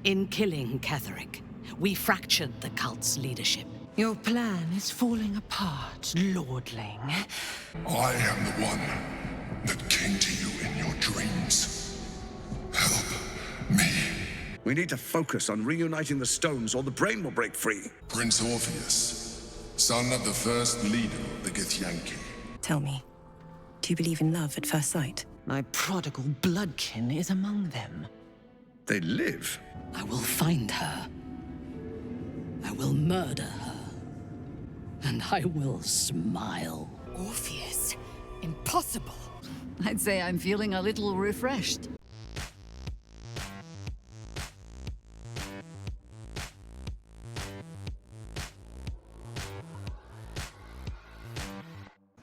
In killing Ketheric, we fractured the cult's leadership. Your plan is falling apart, lordling. I am the one that came to you in your dreams. Help me. We need to focus on reuniting the stones or the brain will break free. Prince Orpheus, son of the first leader of the Githyanki. Tell me, do you believe in love at first sight? My prodigal bloodkin is among them. They live. I will find her. I will murder her. And I will smile. Orpheus? Impossible. I'd say I'm feeling a little refreshed.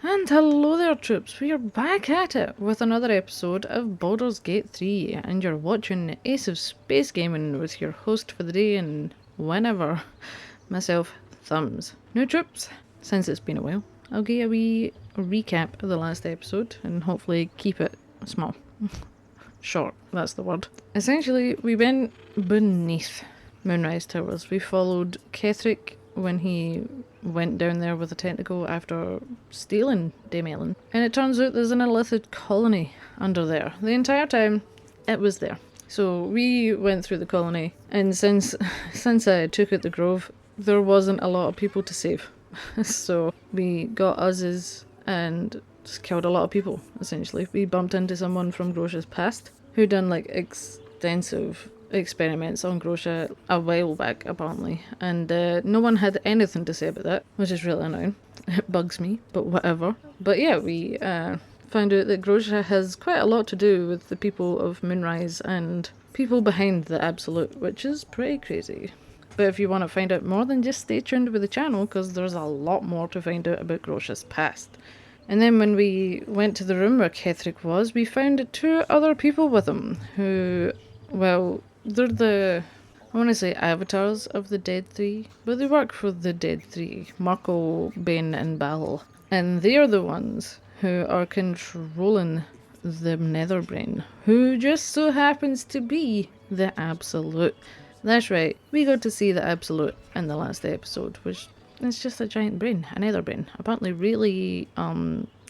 And hello there troops, we are back at it with another episode of Baldur's Gate 3 and you're watching Ace of Space Gaming with your host for the day and whenever, myself, Thumbs. Now troops, since it's been a while, I'll give a wee recap of the last episode and hopefully keep it small. Short, that's the word. Essentially, we went beneath Moonrise Towers. We followed Ketheric when he went down there with a tentacle after stealing Aylin. And it turns out there's an illithid colony under there. The entire time, it was there. So we went through the colony, and since I took out the grove, there wasn't a lot of people to save. So we got Uzzes and just killed a lot of people, essentially. We bumped into someone from Grosha's past who done like extensive experiments on Grosha a while back, apparently, and no one had anything to say about that, which is really annoying. It bugs me, but whatever. But yeah, we found out that Grosha has quite a lot to do with the people of Moonrise and people behind the Absolute, which is pretty crazy. But if you want to find out more, then just stay tuned with the channel, because there's a lot more to find out about Grosha's past. And then when we went to the room where Ketheric was, we found two other people with him who, well, they're the, I want to say avatars of the Dead Three, but they work for the Dead Three, Marco, Bane and Baal. And they're the ones who are controlling the Nether brain, who just so happens to be the Absolute. That's right, we got to see the Absolute in the last episode, which is just a giant brain, a Nether brain. Apparently really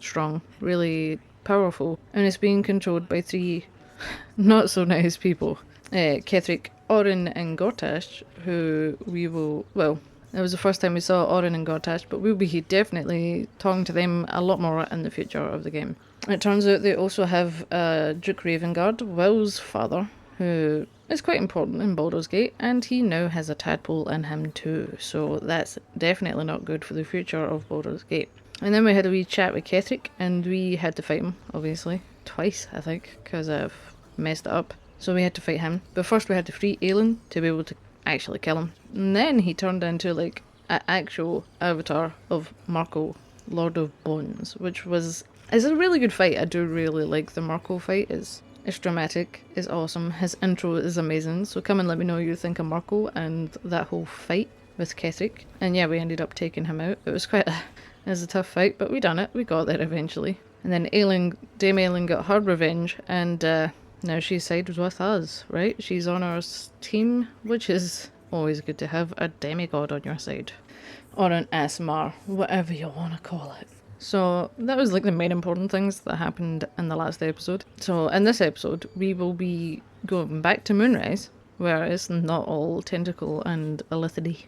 strong, really powerful, and it's being controlled by three not so nice people. Ketheric, Orin and Gortash, who we will, well, it was the first time we saw Orin and Gortash, but we'll be definitely talking to them a lot more in the future of the game. It turns out they also have Duke Ravengard, Will's father, who is quite important in Baldur's Gate, and he now has a tadpole in him too, so that's definitely not good for the future of Baldur's Gate. And then we had a wee chat with Ketheric, and we had to fight him, obviously, twice I think, because I've messed it up. So we had to fight him. But first we had to free Aylin to be able to actually kill him. And then he turned into like an actual avatar of Marco, Lord of Bones, which is a really good fight. I do really like the Marco fight. It's dramatic, it's awesome. His intro is amazing. So come and let me know what you think of Marco and that whole fight with Ketheric. And yeah, we ended up taking him out. It was a tough fight, but we done it. We got there eventually. And then Dame Aylin got her revenge, and now she's sided with us, right? She's on our team, which is always good to have a demigod on your side. Or an Asmar, whatever you want to call it. So that was like the main important things that happened in the last episode. So in this episode, we will be going back to Moonrise, where it's not all tentacle and illithidy.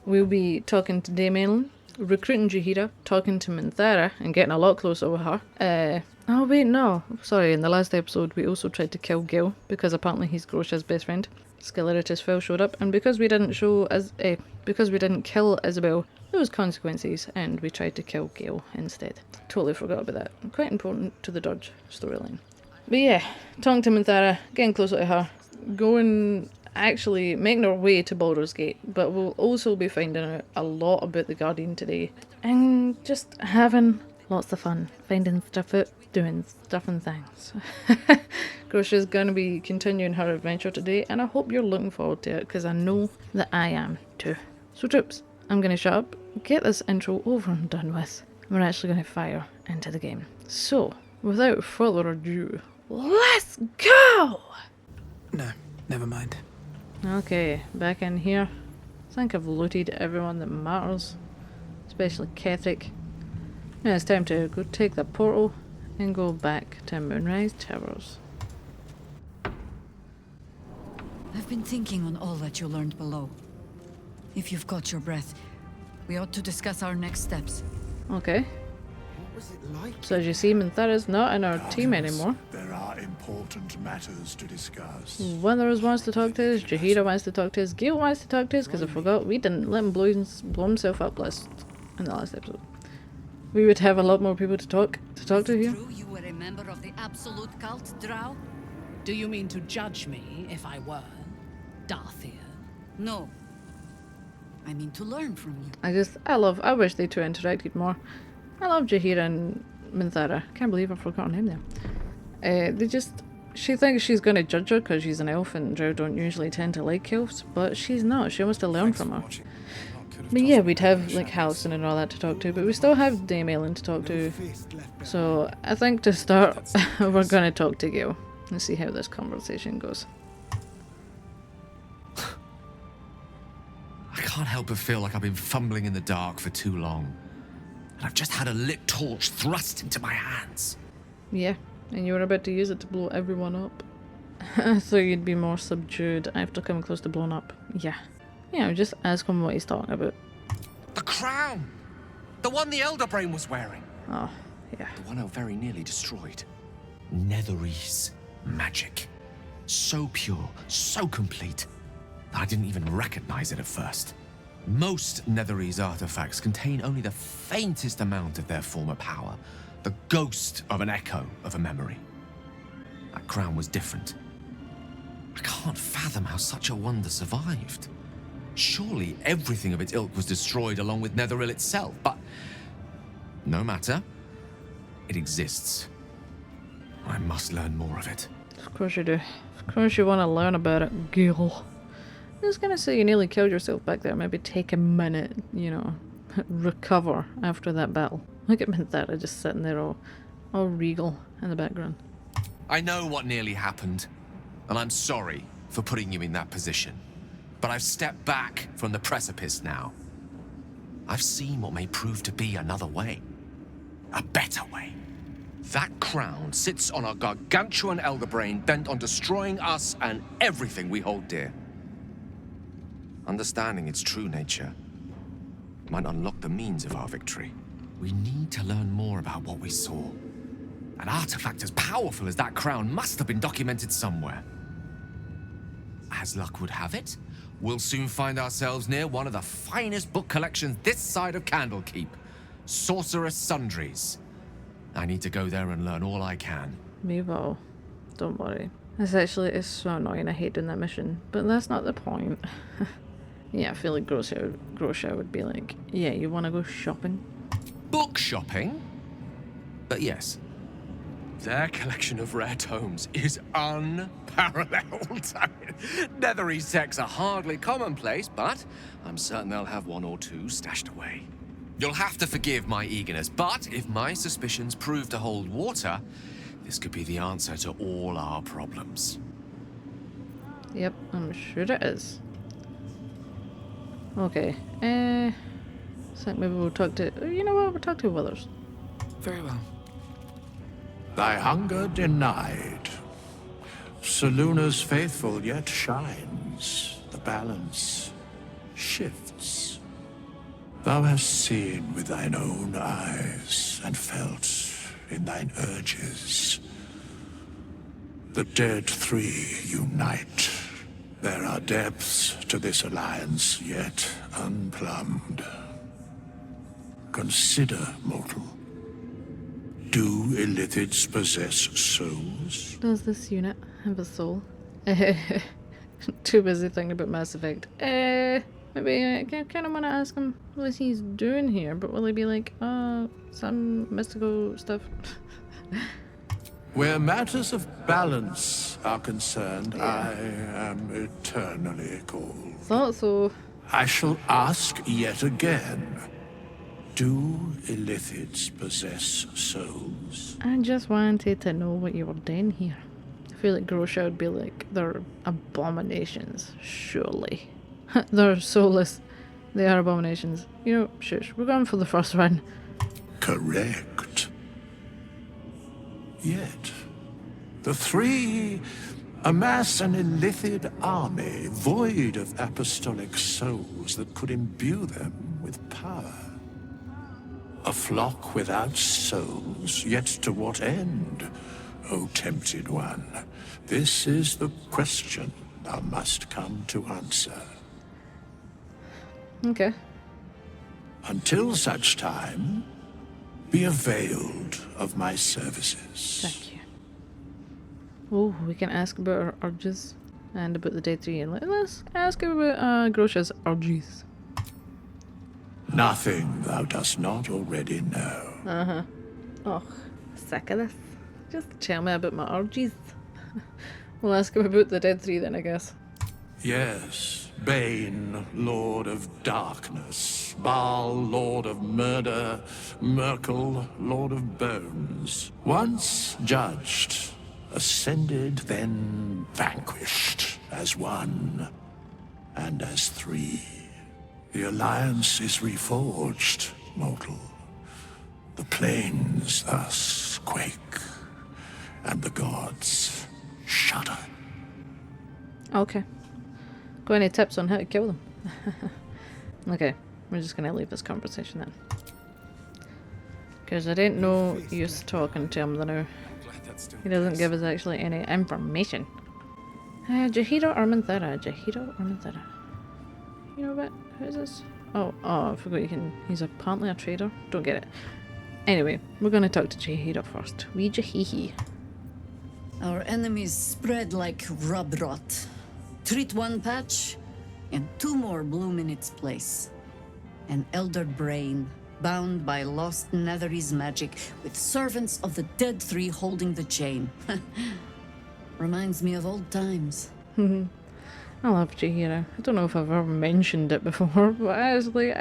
We'll be talking to Dame Aylin, recruiting Jaheira, talking to Minthara and getting a lot closer with her. Oh wait, no. Sorry, in the last episode we also tried to kill Gale, because apparently he's Grosha's best friend. Skeleritus Fell showed up, and because we didn't kill Isobel, there was consequences, and we tried to kill Gale instead. Totally forgot about that. Quite important to the Dodge storyline. But yeah, talking to Minthara, getting closer to her, making our way to Baldur's Gate, but we'll also be finding out a lot about the Guardian today, and just having lots of fun, finding stuff out, doing stuff and things. Grosha's gonna be continuing her adventure today, and I hope you're looking forward to it, because I know that I am too. So troops, I'm gonna shut up, get this intro over and done with, and we're actually gonna fire into the game. So, without further ado, let's go! No, never mind. Okay, back in here. I think I've looted everyone that matters, especially Ketheric. Now it's time to go take the portal and go back to Moonrise Towers. I've been thinking on all that you learned below. If you've got your breath, we ought to discuss our next steps. Okay. What was it like? So as you see, Minthara's not in our team anymore. There are important matters to discuss. Withers wants to talk to us, Jaheira wants to talk to us, Gale wants to talk to us, because I forgot we didn't let him blow himself up in the last episode. We would have a lot more people to talk to here. True you were a member of the Absolute Cult, Drow? Do you mean to judge me if I were, Darthir? No. I mean to learn from you. I wish they two interacted more. I love Jaheira and Minthara. Can't believe I forgot her name there. She thinks she's going to judge her because she's an elf and Drow don't usually tend to like elves, but she's not. She wants to learn from her. But yeah, we'd have like Halcyon and all that to talk to, but we still have Dame Aylin to talk to. So I think to start, we're going to talk to Gale and see how this conversation goes. I can't help but feel like I've been fumbling in the dark for too long. And I've just had a lit torch thrust into my hands. Yeah, and you were about to use it to blow everyone up. I thought you'd be more subdued after coming close to blowing up. Yeah. Yeah, just ask him what he's talking about. The crown! The one the Elder Brain was wearing. Oh, yeah. The one I very nearly destroyed. Netherese magic. So pure, so complete, that I didn't even recognize it at first. Most Netherese artifacts contain only the faintest amount of their former power, the ghost of an echo of a memory. That crown was different. I can't fathom how such a wonder survived. Surely everything of its ilk was destroyed along with Netheril itself, but no matter. It exists. I must learn more of it. Of course you do. Of course you want to learn about it, Gale. I was gonna say you nearly killed yourself back there. Maybe take a minute, you know, recover after that battle. Look at Minthara just sitting there all regal in the background. I know what nearly happened, and I'm sorry for putting you in that position. But I've stepped back from the precipice now. I've seen what may prove to be another way. A better way. That crown sits on a gargantuan elder brain bent on destroying us and everything we hold dear. Understanding its true nature might unlock the means of our victory. We need to learn more about what we saw. An artifact as powerful as that crown must have been documented somewhere. As luck would have it, we'll soon find ourselves near one of the finest book collections this side of Candlekeep, Sorceress Sundries. I need to go there and learn all I can. Me well. Don't worry. It's so annoying. I hate doing that mission, but that's not the point. Yeah, I feel like Grosha would be like, yeah, you want to go shopping? Book shopping? But yes, their collection of rare tomes is unparalleled. Netherese texts are hardly commonplace, but I'm certain they'll have one or two stashed away. You'll have to forgive my eagerness, but if my suspicions prove to hold water, this could be the answer to all our problems. Yep, I'm sure it is. Okay, I think maybe we'll talk to... You know what? We'll talk to Withers. Very well. Thy hunger denied. Soluna's faithful yet shines. The balance shifts. Thou hast seen with thine own eyes and felt in thine urges. The dead three unite. There are depths to this alliance yet unplumbed. Consider, mortal. Do illithids possess souls? Does this unit have a soul? Too busy thinking about Mass Effect. Maybe I kind of want to ask him what he's doing here, but will he be like, some mystical stuff? Where matters of balance are concerned, I am eternally cold. Thought so. I shall ask yet again. Do illithids possess souls? I just wanted to know what you were doing here. feel like Grosha would be like, they're abominations, surely. They're soulless. They are abominations. You know, shush, we're going for the first one. Correct. Yet, the three amass an illithid army void of apostolic souls that could imbue them with power. A flock without souls, yet to what end, O tempted one? This is the question thou must come to answer. Okay. Until such time, be availed of my services. Thank you. Oh, we can ask about our urges and about the Dead Tree. And let's ask about Grosha's urges. Nothing thou dost not already know. Oh, sick of this. Just tell me about my urges. We'll ask him about the Dead Tree then, I guess. Yes, Bane, Lord of Darkness, Baal, Lord of Murder, Merkel, Lord of Bones. Once judged, ascended, then vanquished, as one, and as three. The alliance is reforged, mortal. The plains thus quake, and the gods shudder. Okay. Got any tips on how to kill them? Okay, we're just gonna leave this conversation then. Because I didn't know use talking to him now. He doesn't give us actually any information. Jaheira or Minthara? Jaheira or Minthara? You know what? Who is this? Oh, I forgot you can... He's apparently a trader. Don't get it. Anyway, we're gonna talk to Jaheira first. Wee Jahihi. Our enemies spread like rub rot. Treat one patch, and two more bloom in its place. An elder brain, bound by lost Netherese magic, with servants of the Dead Three holding the chain. Reminds me of old times. I love Jaheira. I don't know if I've ever mentioned it before, but honestly,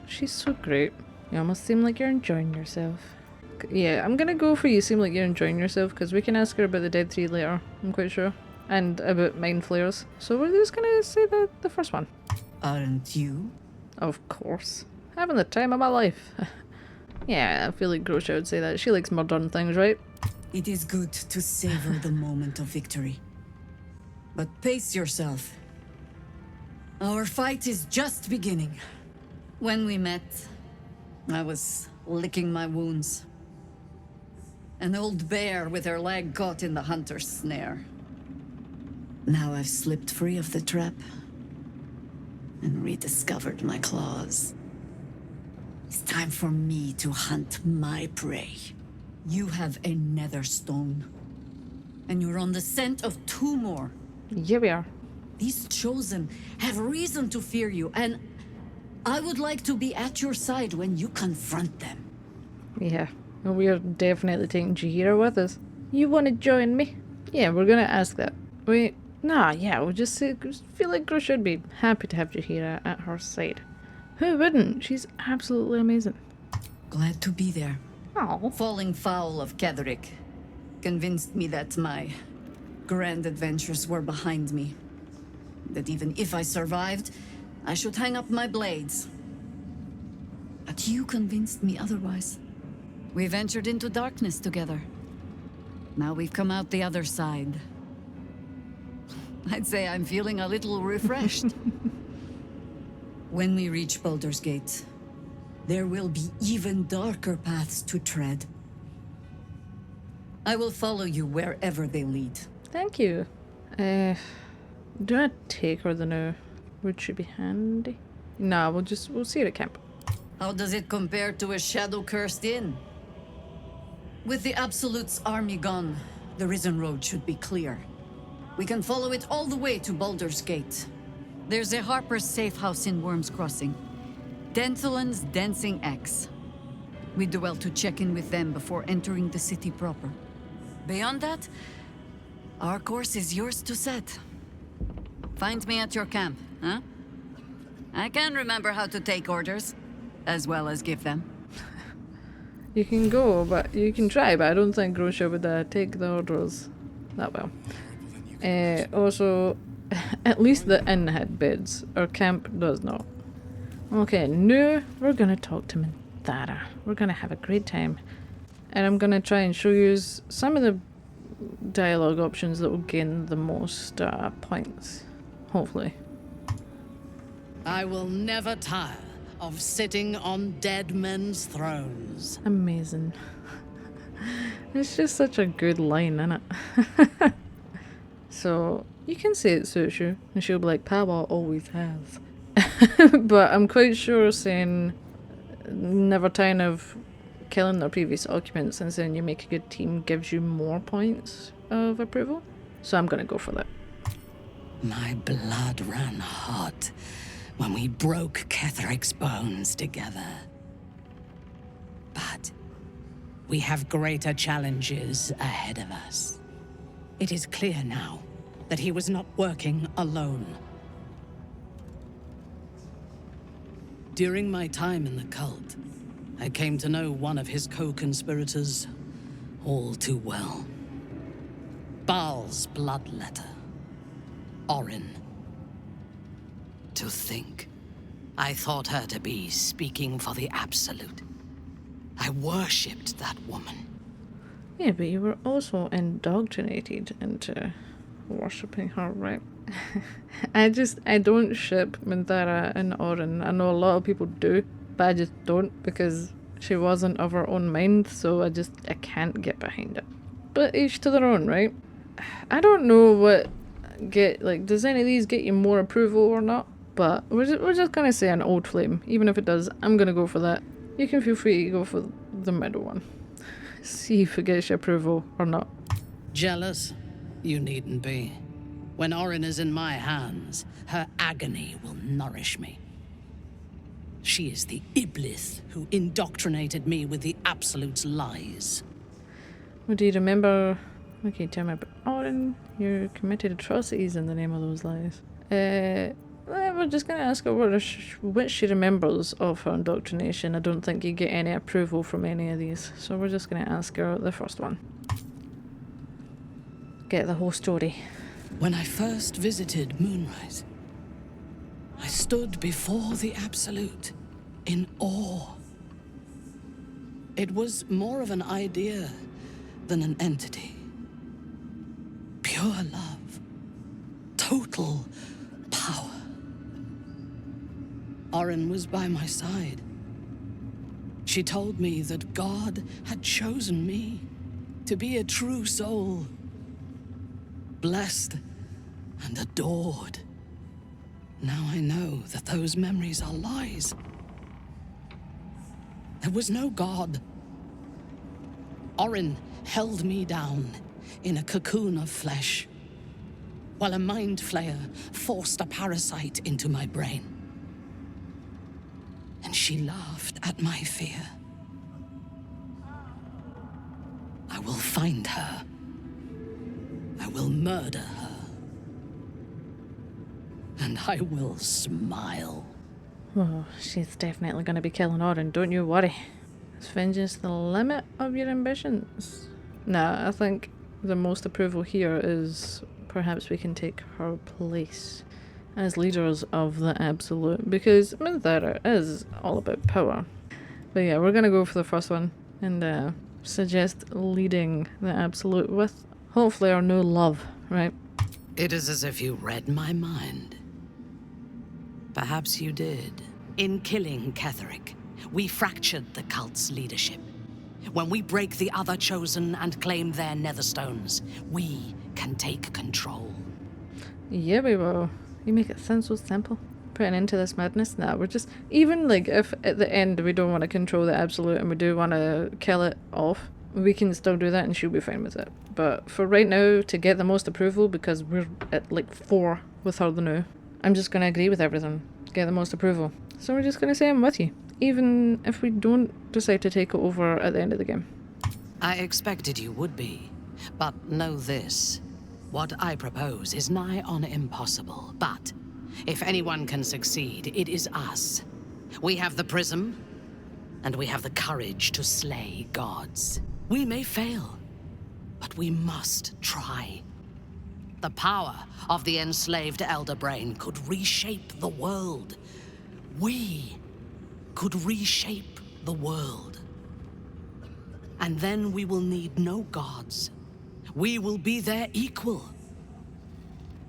she's so great. You almost seem like you're enjoying yourself. Yeah, I'm gonna go for you seem like you're enjoying yourself, because we can ask her about the Dead Tree later, I'm quite sure. And about mind flayers. So we're just gonna say the first one. Aren't you? Of course. Having the time of my life. Yeah, I feel like Grosha would say that. She likes murdering things, right? It is good to savor the moment of victory. But pace yourself. Our fight is just beginning. When we met, I was licking my wounds. An old bear with her leg caught in the hunter's snare. Now I've slipped free of the trap and rediscovered my claws. It's time for me to hunt my prey. You have a nether stone, and you're on the scent of two more. Here we are. These chosen have reason to fear you, and I would like to be at your side when you confront them. Yeah, well, we are definitely taking Jaheira with us. You want to join me? Yeah, we're gonna ask that. Wait. Nah, yeah, we'll just feel like Grosha would be happy to have Jaheira at her side. Who wouldn't? She's absolutely amazing. Glad to be there. Oh. Falling foul of Ketheric convinced me that my grand adventures were behind me. That even if I survived, I should hang up my blades. But you convinced me otherwise. We ventured into darkness together. Now we've come out the other side. I'd say I'm feeling a little refreshed. When we reach Baldur's Gate, there will be even darker paths to tread. I will follow you wherever they lead. Thank you. Do I take her the now? Would she be handy? Nah, we'll see her at camp. How does it compare to a shadow-cursed inn? With the Absolute's army gone, the Risen Road should be clear. We can follow it all the way to Baldur's Gate. There's a Harper's safe house in Worm's Crossing. Denthalen's Dancing Axe. We do well to check in with them before entering the city proper. Beyond that, our course is yours to set. Find me at your camp, huh? I can remember how to take orders, as well as give them. You can go, but you can try, but I don't think Grosha would take the orders. that well. Also, at least the inn had beds. Our camp does not. Okay, now we're gonna talk to Minthara. We're gonna have a great time. And I'm gonna try and show you some of the dialogue options that will gain the most points. Hopefully. I will never tire of sitting on dead men's thrones. Amazing. It's just such a good line, isn't it? So, you can say it suits you, and she'll be like, Power always has. But I'm quite sure saying never tiring of killing their previous occupants and saying you make a good team gives you more points of approval. So I'm gonna go for that. My blood ran hot when we broke Ketheric's bones together. But we have greater challenges ahead of us. It is clear now that he was not working alone. During my time in the cult, I came to know one of his co-conspirators all too well. Baal's bloodletter, Orin. To think, I thought her to be speaking for the Absolute. I worshipped that woman. Yeah, but you were also indoctrinated into worshipping her, right? I don't ship Minthara and Orin. I know a lot of people do, but I just don't because she wasn't of her own mind, so I can't get behind it. But each to their own, right? I don't know what does any of these get you more approval or not? But we're just gonna say an old flame. Even if it does, I'm gonna go for that. You can feel free to go for the middle one. See if it gets your approval or not. Jealous? You needn't be. When Orin is in my hands, her agony will nourish me. She is the Iblis who indoctrinated me with the Absolute's lies. Well, do you remember... Okay, tell me about Orin. You committed atrocities in the name of those lies. We're just going to ask her what she remembers of her indoctrination. I don't think you get any approval from any of these. So we're just going to ask her the first one. Get the whole story. When I first visited Moonrise, I stood before the Absolute in awe. It was more of an idea than an entity. Pure love. Total power. Orin was by my side. She told me that God had chosen me to be a true soul. Blessed and adored. Now I know that those memories are lies. There was no God. Orin held me down in a cocoon of flesh, while a mind flayer forced a parasite into my brain. And she laughed at my fear. I will find her. I will murder her. And I will smile. Oh, she's definitely going to be killing Orin, don't you worry. Is vengeance the limit of your ambitions? Nah, I think the most approval here is perhaps we can take her place as leaders of the Absolute, because Minthara is all about power. But yeah, we're going to go for the first one and suggest leading the Absolute with hopefully our new love, right? It is as if you read my mind. Perhaps you did. In killing Ketheric, we fractured the cult's leadership. When we break the other chosen and claim their netherstones, we can take control. Yeah, we will. You make it sound so simple. Put an end to this madness? Nah, we're just... Even, like, if at the end we don't want to control the Absolute and we do want to kill it off, we can still do that and she'll be fine with it. But for right now, to get the most approval, because we're at, like, 4 with her now, I'm just going to agree with everything. Get the most approval. So we're just going to say I'm with you. Even if we don't decide to take it over at the end of the game. I expected you would be. But know this. What I propose is nigh on impossible. But if anyone can succeed, it is us. We have the prism, and we have the courage to slay gods. We may fail, but we must try. The power of the enslaved Elder Brain could reshape the world. We could reshape the world. And then we will need no gods. We will be their equal.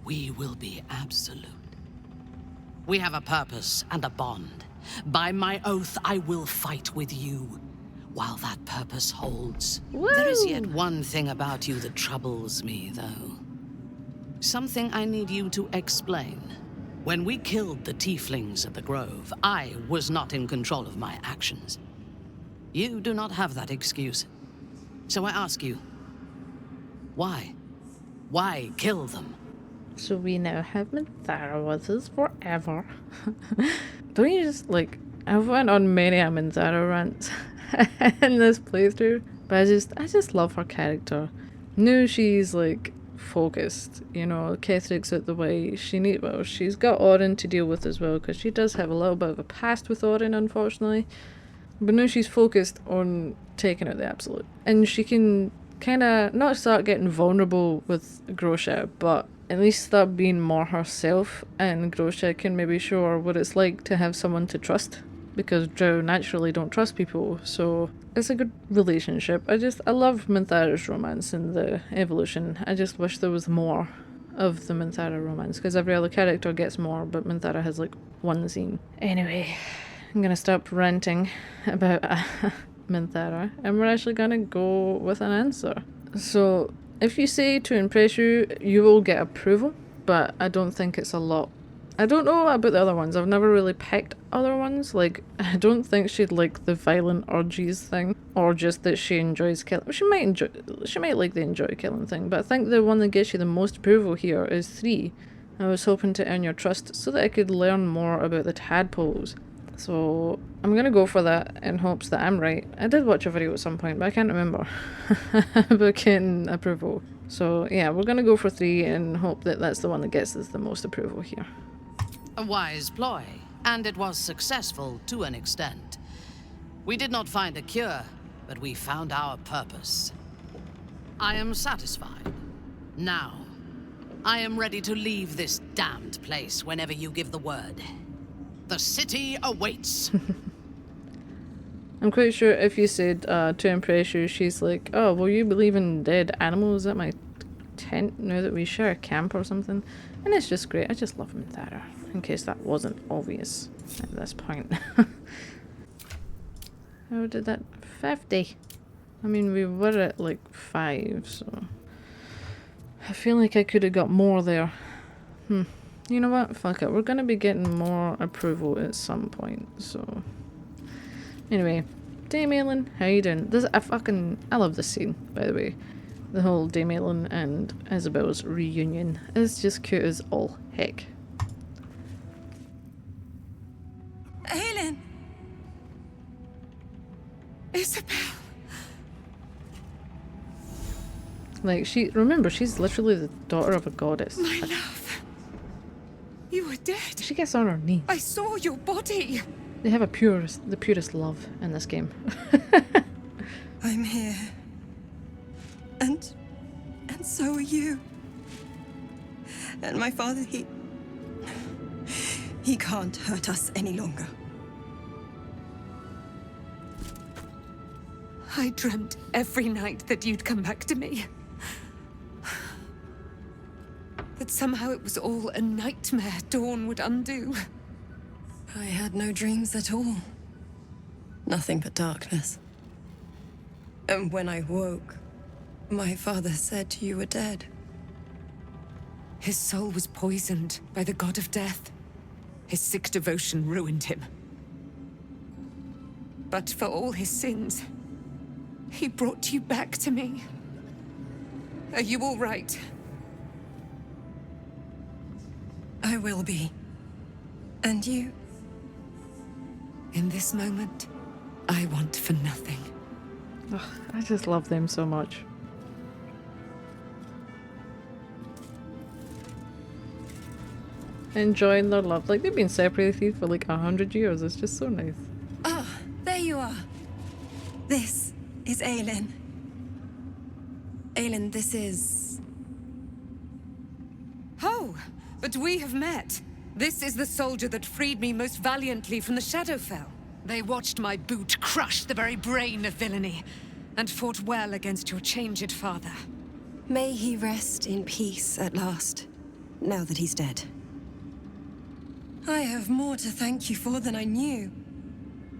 We will be absolute. We have a purpose and a bond. By my oath, I will fight with you while that purpose holds. Woo! There is yet one thing about you that troubles me, though. Something I need you to explain. When we killed the tieflings at the Grove, I was not in control of my actions. You do not have that excuse. So I ask you, why? Why kill them? So we now have Minthara with us forever. Don't you just, like, I've went on many a Minthara rant in this playthrough, but I just love her character. Knew she's, like, focused, you know, Ketheric's out the way, she's got Orin to deal with as well, because she does have a little bit of a past with Orin, unfortunately, but now she's focused on taking out the Absolute, and she can kind of not start getting vulnerable with Grosha, but at least start being more herself, and Grosha can maybe show her what it's like to have someone to trust, because Drow naturally don't trust people, so it's a good relationship. I love Minthara's romance and the evolution. I just wish there was more of the Minthara romance, because every other character gets more, but Minthara has like one scene. Anyway, I'm gonna stop ranting about Minthara, and we're actually gonna go with an answer. So, if you say to impress you, you will get approval, but I don't think it's a lot. I don't know about the other ones. I've never really picked other ones. Like, I don't think she'd like the violent orgies thing, or just that she enjoys killing. She might like the enjoy killing thing, but I think the one that gets you the most approval here is 3. I was hoping to earn your trust so that I could learn more about the tadpoles. So I'm gonna go for that in hopes that I'm right. I did watch a video at some point, but I can't remember about getting approval. So yeah, we're gonna go for 3 and hope that that's the one that gets us the most approval here. A wise ploy, and it was successful to an extent. We did not find a cure, but we found our purpose. I am satisfied. Now, I am ready to leave this damned place whenever you give the word. The city awaits. I'm quite sure if you said to impress you, she's like, oh, will you believe in dead animals at my tent now that we share a camp or something? And it's just great. I just love Minthara, in case that wasn't obvious at this point. How did that? 50. I mean, we were at like 5, so I feel like I could have got more there. You know what? Fuck it. We're gonna be getting more approval at some point, so anyway, Dame Aylin, how you doing? I love this scene, by the way. The whole Dame Aylin and Isobel's reunion is just cute as all heck. Aylin! Isobel! Like, remember, she's literally the daughter of a goddess. My love. You were dead. She gets on her knees. I saw your body. They have the purest love in this game. I'm here. And so are you. And my father, he can't hurt us any longer. I dreamt every night that you'd come back to me. That somehow it was all a nightmare Dawn would undo. I had no dreams at all. Nothing but darkness. And when I woke, my father said you were dead. His soul was poisoned by the god of death. His sick devotion ruined him. But for all his sins, he brought you back to me. Are you all right? I will be. And you? In this moment, I want for nothing. Ugh, I just love them so much. Enjoying their love. Like, they've been separated for like 100 years. It's just so nice. Ah, there you are. This is Aylin. Aylin, this is... Oh, but we have met. This is the soldier that freed me most valiantly from the Shadowfell. They watched my boot crush the very brain of villainy, and fought well against your changed father. May he rest in peace at last, now that he's dead. I have more to thank you for than I knew.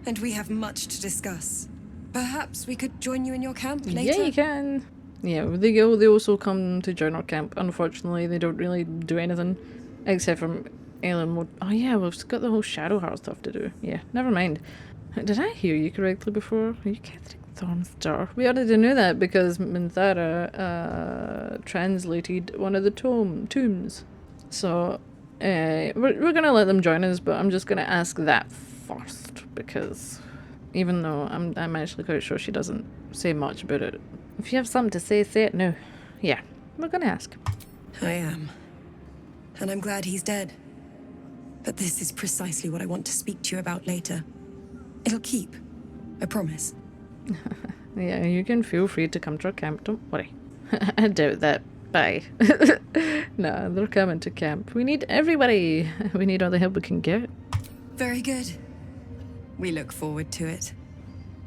And we have much to discuss. Perhaps we could join you in your camp later? Yeah, you can. Yeah, they also come to join our camp. Unfortunately, they don't really do anything. Except for Aylin. Oh yeah, we've got the whole Shadowheart stuff to do. Yeah, never mind. Did I hear you correctly before? Are you Ketheric Thornstar? We already knew that because Minthara translated one of the tombs. So, we're gonna let them join us, but I'm just gonna ask that first because even though I'm actually quite sure she doesn't say much about it. If you have something to say it now. Yeah, we're gonna ask. I am. And I'm glad he's dead. But this is precisely what I want to speak to you about later. It'll keep. I promise. Yeah, you can feel free to come to our camp, don't worry. I doubt that. Bye. No, they're coming to camp. We need everybody. We need all the help we can get. Very good. We look forward to it.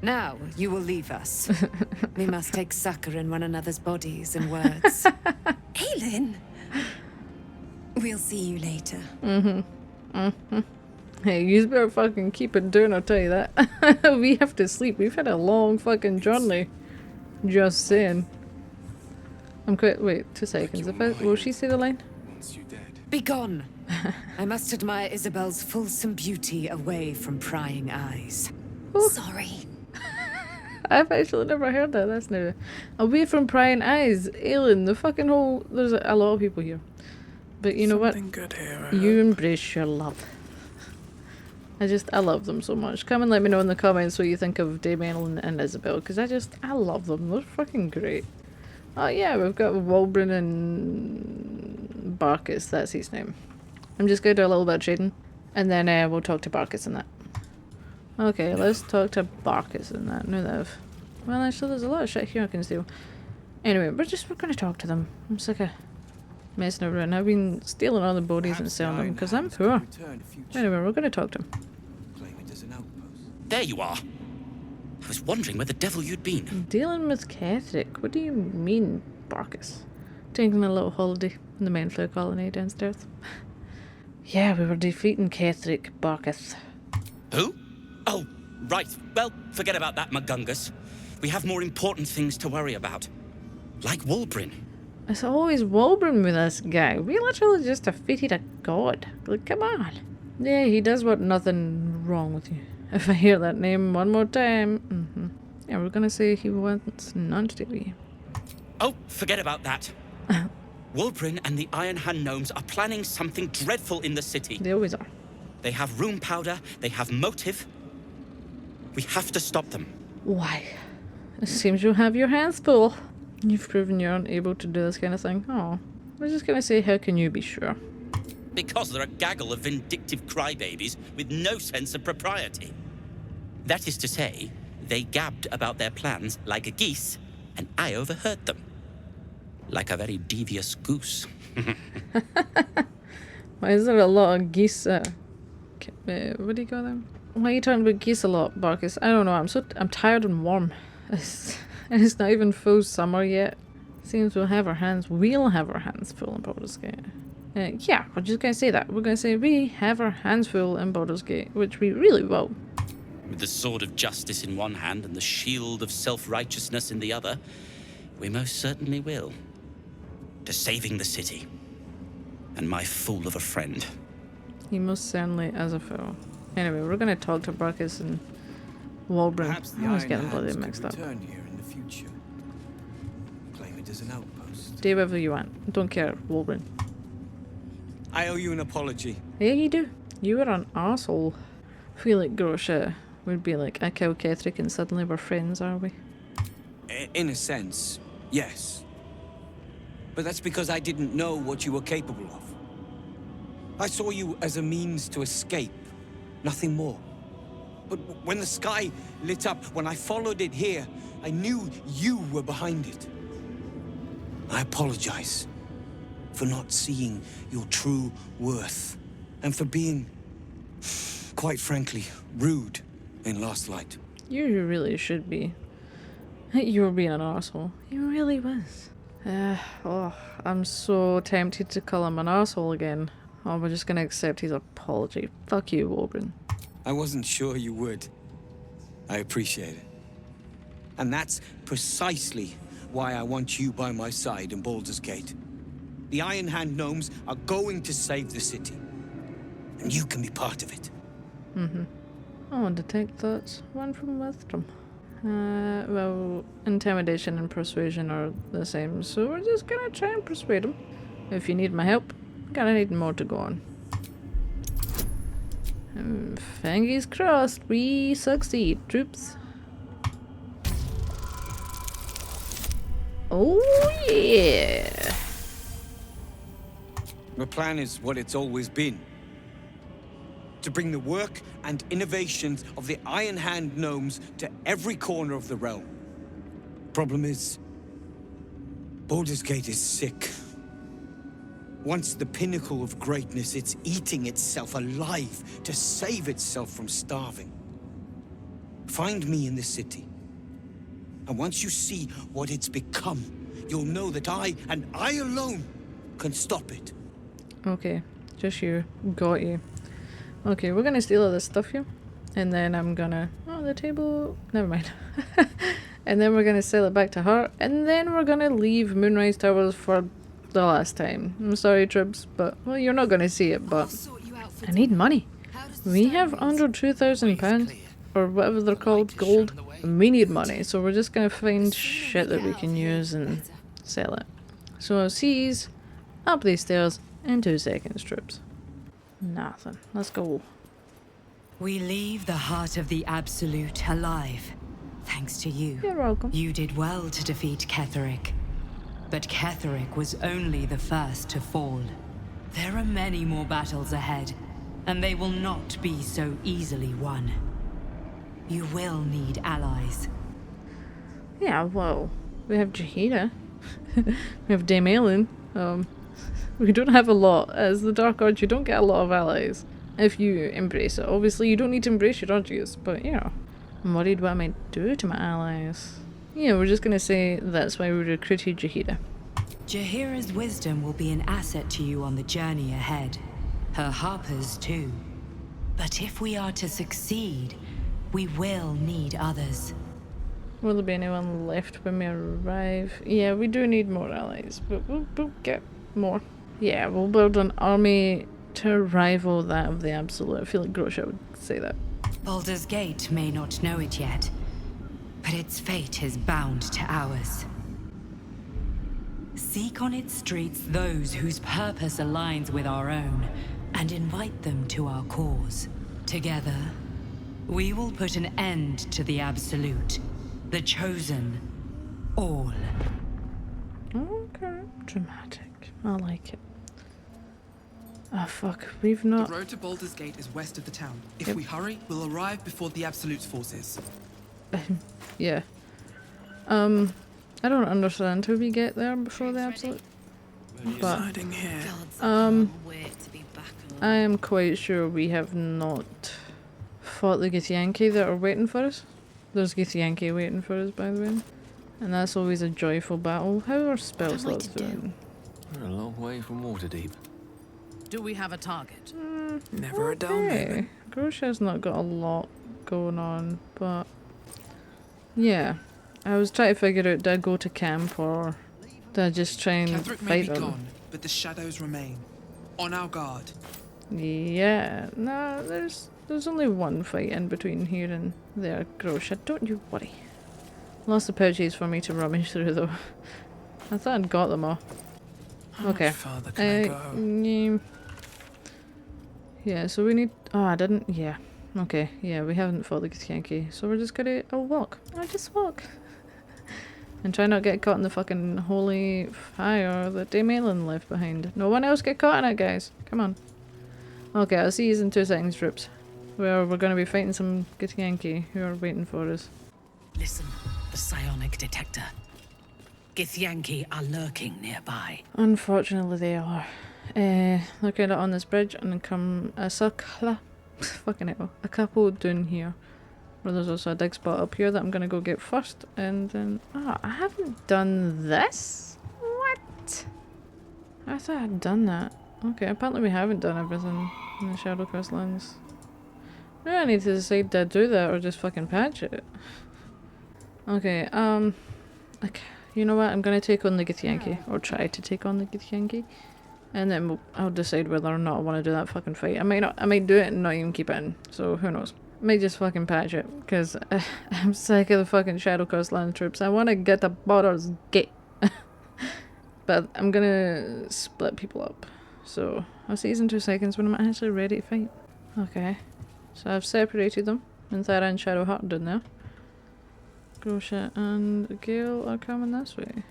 Now, you will leave us. We must take succor in one another's bodies and words. Aylin! We'll see you later. Hey, you better fucking keep it down, I'll tell you that. We have to sleep. We've had a long fucking journey. Just saying. I'm quite. Wait, 2 seconds. Will she say the line? Begone! I must admire Isobel's fulsome beauty away from prying eyes. Oh. Sorry. I've actually never heard that. That's new. Away from prying eyes. Aylin, the fucking whole. There's a lot of people here. But you know what? Good here, You embrace your love. I love them so much. Come and let me know in the comments what you think of Dame Aylin and Isobel, because I love them. They're fucking great. Oh yeah, we've got Wulbren and Barcus, that's his name. I'm just going to do a little bit of trading, and then we'll talk to Barcus and that. Okay, let's talk to Barcus and that. No, that well, actually, there's a lot of shit here I can steal. Anyway, we're going to talk to them. I'm sick of messing around. I've been stealing all the bodies and selling them because I'm poor. Anyway, we're going to talk to him. There you are. I was wondering where the devil you'd been. Dealing with Ketheric. What do you mean, Barcus? Taking a little holiday in the Mainflow colony downstairs. Yeah, we were defeating Ketheric, Barcus. Who? Oh, right. Well, forget about that, Magungus. We have more important things to worry about. Like Wulbren. It's always Wulbren with us, guy. We literally just defeated a god. Like, come on. Yeah, he does want nothing wrong with you. If I hear that name one more time, yeah, we're gonna say he wants none to do with you. Oh, forget about that. Wulbren and the Iron Hand gnomes are planning something dreadful in the city. They always are. They have room powder, they have motive. We have to stop them. Why? It seems you have your hands full. You've proven you're unable to do this kind of thing. Oh, we're just gonna say, how can you be sure? Because they're a gaggle of vindictive crybabies with no sense of propriety. That is to say, they gabbed about their plans like a geese, and I overheard them. Like a very devious goose. Why is there a lot of geese? What do you call them? Why are you talking about geese a lot, Barcus? I don't know. I'm tired and warm. And it's not even full summer yet. Seems we'll have our hands full in Baldur's Gate. Yeah, we're just gonna say that. We're gonna say we have our hands full in Baldur's Gate, which we really will. With the sword of justice in one hand and the shield of self-righteousness in the other, we most certainly will. To saving the city. And my fool of a friend. He most certainly is a fool. Anyway, we're gonna talk to Barcus and Wulbren. I always get them bloody mixed up. Here in the future. Claim it as an outpost. Do whatever you want. Don't care, Wulbren. I owe you an apology. Yeah, you do. You were an arsehole. I feel like Grosha would be like, I killed Ketheric and suddenly we're friends, are we? In a sense, yes. But that's because I didn't know what you were capable of. I saw you as a means to escape, nothing more. But when the sky lit up, when I followed it here, I knew you were behind it. I apologize for not seeing your true worth, and for being, quite frankly, rude in Last Light. You really should be. You were being an arsehole. You really was. Oh, I'm so tempted to call him an arsehole again. Oh, we're just gonna accept his apology. Fuck you, Wulbren. I wasn't sure you would. I appreciate it. And that's precisely why I want you by my side in Baldur's Gate. The Iron Hand gnomes are going to save the city. And you can be part of it. Oh, detect thoughts. One from wisdom. Well, intimidation and persuasion are the same, so we're just gonna try and persuade him. If you need my help, gonna need more to go on. Fingers crossed, we succeed, troops. Oh yeah! The plan is what it's always been. To bring the work and innovations of the Iron Hand gnomes to every corner of the realm. Problem is, Baldur's Gate is sick. Once the pinnacle of greatness, it's eating itself alive to save itself from starving. Find me in the city. And once you see what it's become, you'll know that I, and I alone, can stop it. Okay, just you. Got you. Okay, we're gonna steal all this stuff here. And then I'm gonna... Oh, the table... Never mind. And then we're gonna sell it back to her. And then we're gonna leave Moonrise Towers for the last time. I'm sorry, Tribs, but... Well, you're not gonna see it, but... I need money. We have under £2,000, or whatever they're called, gold. And we need money, so we're just gonna find shit that we can use and sell it. So I'll seize up these stairs in 2 seconds, Troops. Nothing. Let's go. We leave the heart of the Absolute alive. Thanks to you. You're welcome. You did well to defeat Ketheric. But Ketheric was only the first to fall. There are many more battles ahead, and they will not be so easily won. You will need allies. Yeah, well, we have Jaheira. We have Dame Aylin. We don't have a lot. As the Dark Arch, you don't get a lot of allies if you embrace it. Obviously, you don't need to embrace your arches, but yeah. I'm worried what I might do to my allies. Yeah, we're just gonna say that's why we recruited Jaheira. Jaheira's wisdom will be an asset to you on the journey ahead. Her harpers too. But if we are to succeed, we will need others. Will there be anyone left when we arrive? Yeah, we do need more allies, but we'll get more. Yeah, we'll build an army to rival that of the Absolute. I feel like Grosha would say that. Baldur's Gate may not know it yet, but its fate is bound to ours. Seek on its streets those whose purpose aligns with our own, and invite them to our cause. Together, we will put an end to the Absolute, the Chosen, all. Okay, dramatic. I like it. Ah, fuck, we've not... The road to Baldur's Gate is west of the town. If we hurry, we'll arrive before the Absolute's forces. Yeah. I don't understand how we get there before the Absolute. But, I am quite sure we have not fought the Githyanki that are waiting for us. There's Githyanki waiting for us, by the way. And that's always a joyful battle. How are spell slots doing? We're a long way from Waterdeep. Do we have a target? Never a dull moment. Grosha's not got a lot going on, but... Yeah. I was trying to figure out, did I go to camp or did I just try and Ketheric may fight be them? gone, but the shadows remain. On our guard. Yeah, no, there's only one fight in between here and there, Grosha. Don't you worry. Lots of pouches for me to rummage through though. I thought I'd got them all. Okay. How further can I go? Yeah, so we need... Oh, I didn't... Yeah. Okay, yeah, we haven't fought the Githyanki, so we're just gonna... I'll walk. I'll just walk. And try not get caught in the fucking holy fire that Dame Aylin left behind. No one else get caught in it, guys. Come on. Okay, I'll see you in 2 seconds, troops. Where we're gonna be fighting some Githyanki who are waiting for us. Listen, the psionic detector. Githyanki are lurking nearby. Unfortunately, they are. Look at it on this bridge and then come a fucking hell, a couple down here. Where there's also a dig spot up here that I'm gonna go get first, and then I haven't done this. What? I thought I'd done that. Okay, apparently we haven't done everything in the Shadow Coastlands. Maybe I need to decide to do that or just fucking patch it. Okay, you know what? I'm gonna take on the Githyanki, or try to take on the Githyanki, and then I'll decide whether or not I want to do that fucking fight. I might do it and not even keep it in. So who knows? I might just fucking patch it because I'm sick of the fucking Shadow Coastland troops. I want to get to Baldur's Gate, but I'm gonna split people up. So I'll see you in 2 seconds when I'm actually ready to fight. Okay, so I've separated them. Minthara and Shadowheart are down there. Grosha and Gale are coming this way.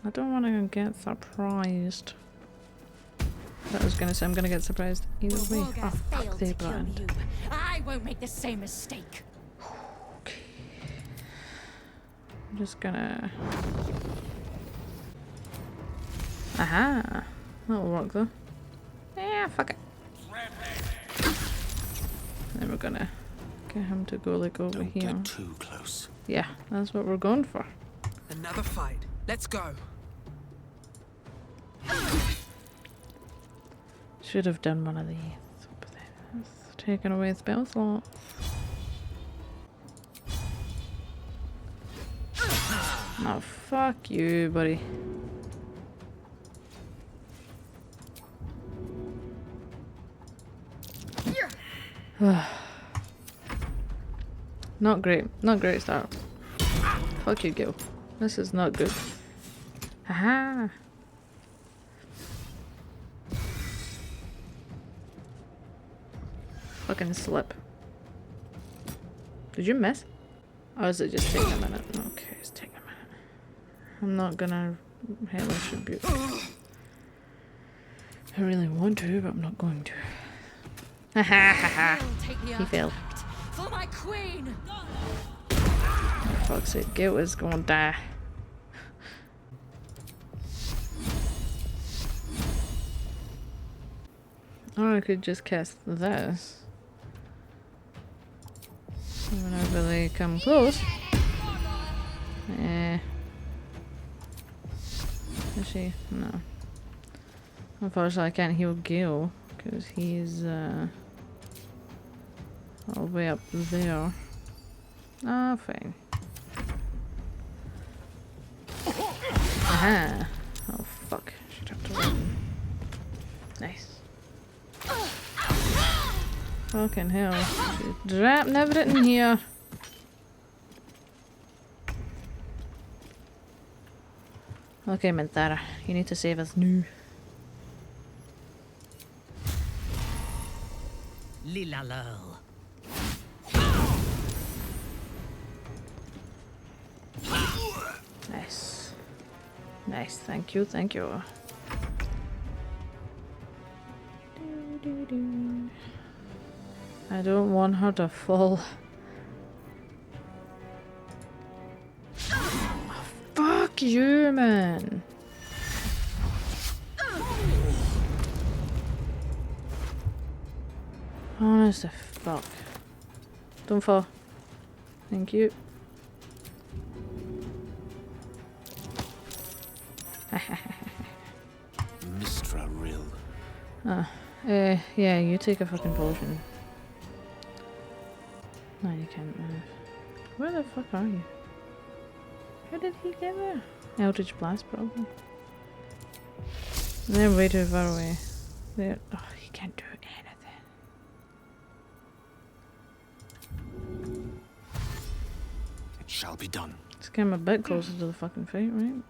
I don't want to get surprised. I was gonna say I'm gonna get surprised either way. Oh fuck, they burned. I won't make the same mistake. Okay. I'm just gonna... Aha! That'll work though. Yeah, fuck it. Then we're gonna get him to go like over here. Don't get too close. Yeah, that's what we're going for. Another fight. Let's go. Should have done one of these. But then it's taken away spell slot. Oh, fuck you, buddy. Not great. Not great start. Fuck you, Gale. This is not good. Haha! Fucking slip. Did you miss? Or is it just taking a minute? Okay, it's taking a minute. I'm not gonna hellish rebuke. I really want to, but I'm not going to. Ha ha ha ha! He failed. For my queen. For fuck's sake, Gale is gonna die. Or I could just cast this. Whenever they come close. Actually, no. Unfortunately, I can't heal Gale because he's all the way up there. Ah, fine. Aha! Oh fuck! Should have to run. Nice. Fucking hell. She's dropping everything here. Okay, Minthara, you need to save us now. Lilalel. Nice. Nice, thank you, thank you. I don't want her to fall. Oh, fuck you, man. Honest to fuck. Don't fall. Thank you. Missed for a real. Yeah, you take a fucking potion. No, you can't move. Where the fuck are you? How did he get there? Eldritch Blast, probably. They're way too far away. They're... Oh, he can't do anything. It shall be done. Let's get him a bit closer to the fucking fight, right?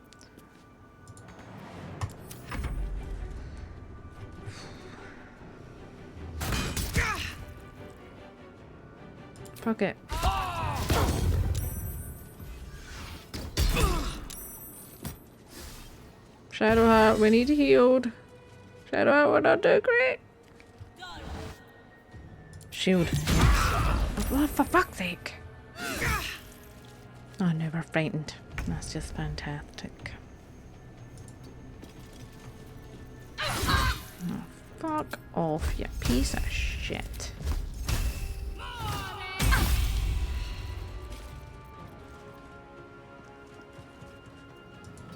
Fuck it. Shadowheart, we need healed. Shadowheart, we're not doing great. Shield. Oh, for fuck's sake. Oh no, we're frightened. That's just fantastic. Oh, fuck off, you piece of shit.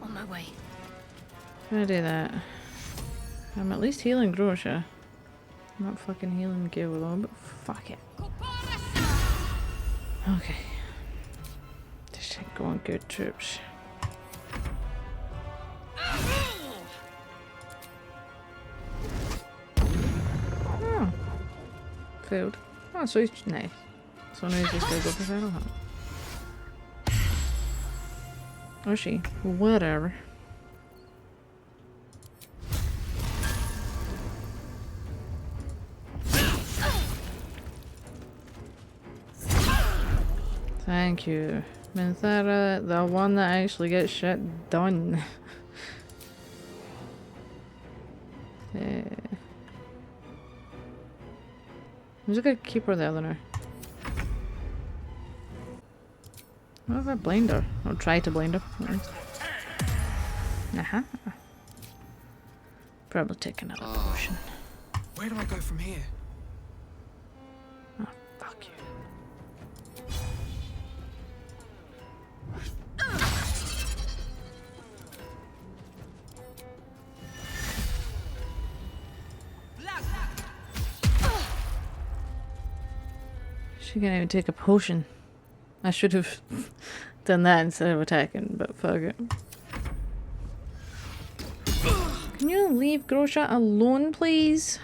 On my way. Gonna do that. I'm at least healing Grosha. I'm not fucking healing Gale though, but fuck it. Okay. This ain't going good, troops. Oh. Failed. Oh, so he's nice. So now he's just gonna go for Shadowheart. Or she. Whatever. Thank you. Minthara, the one that actually gets shit done. I'm just gonna keep her there now. What if I blind her? Or try to blind her. Uh-huh. Probably take another potion. Where do I go from here? Oh, fuck you. She can't even take a potion. I should have done that instead of attacking, but fuck it. Can you leave Grosha alone, please?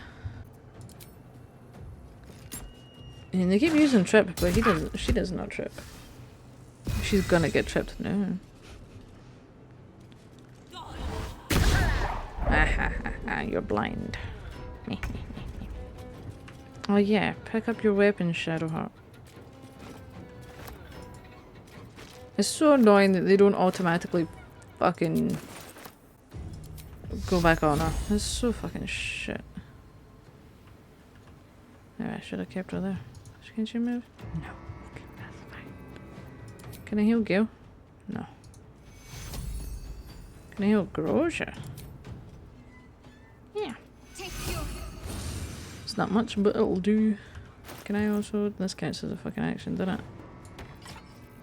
And they keep using trip, but she does not trip. She's gonna get tripped now. You're blind. Oh yeah, pick up your weapon, Shadowheart. It's so annoying that they don't automatically fucking go back on her. It's so fucking shit. Maybe I should have kept her there. Can she move? No. Okay, that's fine. Can I heal Gale? No. Can I heal Grosha? Yeah. It's not much, but it'll do. Can I also... This counts as a fucking action, doesn't it?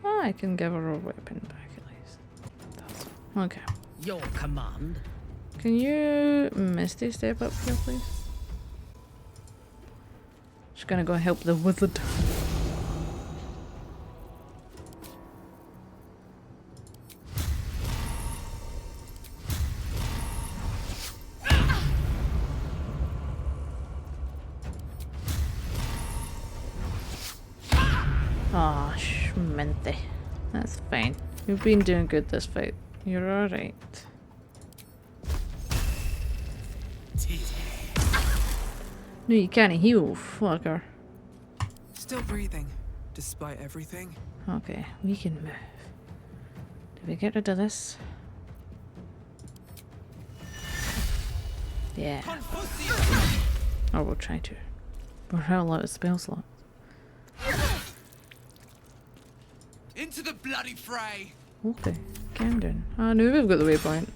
Oh, I can give her a weapon back at least. That's... Okay. Your command. Can you Misty step up here, please? Just gonna go help the wizard. Ah, schmente. That's fine. You've been doing good this fight. You're alright. No, you can't heal, fucker. Still breathing, despite everything. Okay, we can move. Did we get rid of this? Yeah. Or we'll try to. We're hell out of spell slots. Into the bloody fray! Okay, calm down. I knew we've got the waypoint.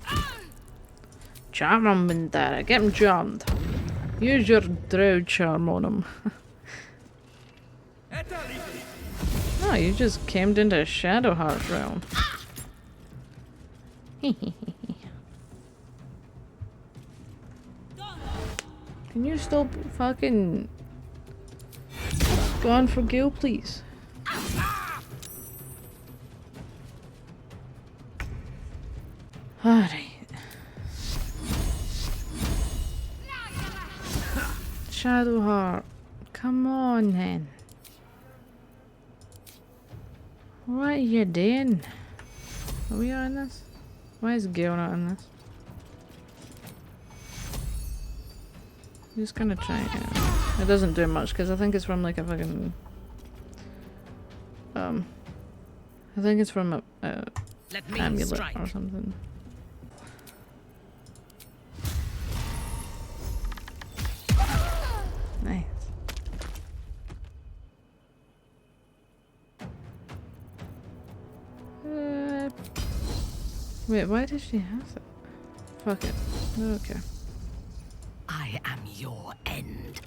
Charm him, Minthara. Get him charmed. Use your drow charm on him. Oh, you just came into Shadowheart realm. Can you still fucking go on for Gale, please? Alright. Shadowheart, come on then. What are you doing? Are we on this? Why is Gale not on this? I'm just gonna try it. It doesn't do much because I think it's from like a fucking... I think it's from a amulet or something. Nice. Wait, why does she have it? Fuck it. Okay. I am your end.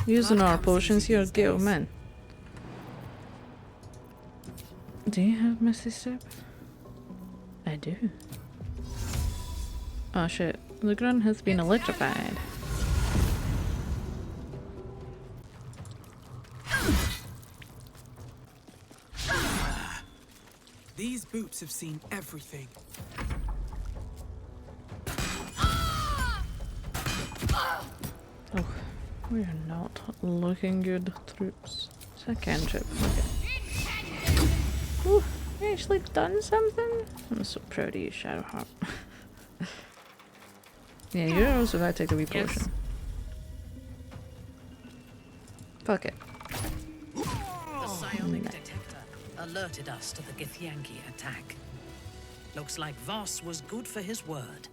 Using our potions here, Gale, man. Do you have Misty Step? I do. Oh shit, the ground has been electrified. These boots have seen everything. Oh, we are not looking good, troops. It's a cantrip. Okay. Ooh, I actually done something? I'm so proud of you, Shadowheart. Yeah, you're also gonna take a wee potion. Fuck it. The psionic detector alerted us to the Githyanki attack. Looks like Voss was good for his word.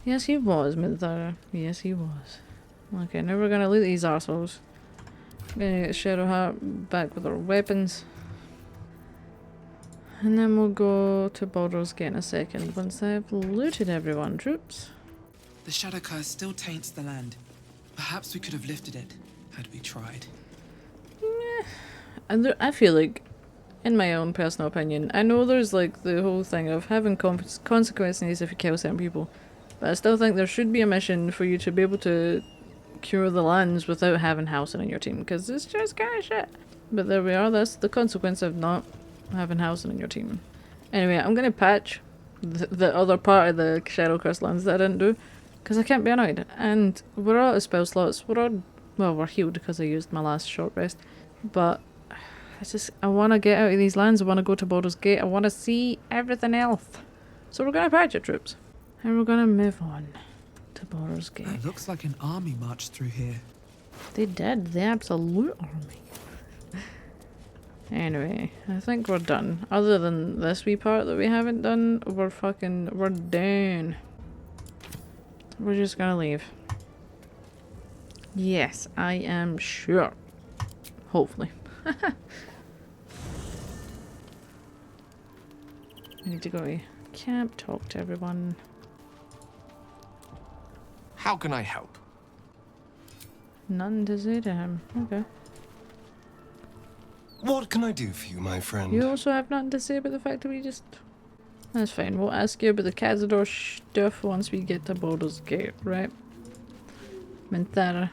Yes, he was, Minthara. Yes, he was. Okay, now we're gonna loot these arseholes. Gonna get Shadowheart back with our weapons. And then we'll go to Baldur's Gate in a second once I've looted everyone, troops. The shadow curse still taints the land. Perhaps we could have lifted it, had we tried. And I feel like, in my own personal opinion, I know there's like the whole thing of having consequences if you kill certain people, but I still think there should be a mission for you to be able to cure the lands without having housing in your team, because it's just kind of shit. But there we are, that's the consequence of not having housing in your team. Anyway, I'm gonna patch the other part of the Shadow Curse lands that I didn't do, because I can't be annoyed. And we're out of spell slots, well, we're healed because I used my last short rest, but I want to get out of these lands, I want to go to Baldur's Gate, I want to see everything else. So we're gonna patch it, troops. And we're gonna move on to Baldur's Gate. It looks like an army marched through here. They did, the absolute army. Anyway, I think we're done. Other than this wee part that we haven't done, we're done. We're just gonna leave. Yes, I am sure. Hopefully. I need to go to camp, talk to everyone. How can I help? Nothing to say to him. Okay. What can I do for you, my friend? You also have nothing to say about the fact that we just... That's fine. We'll ask you about the Cazador stuff once we get to Baldur's Gate, right? Minthara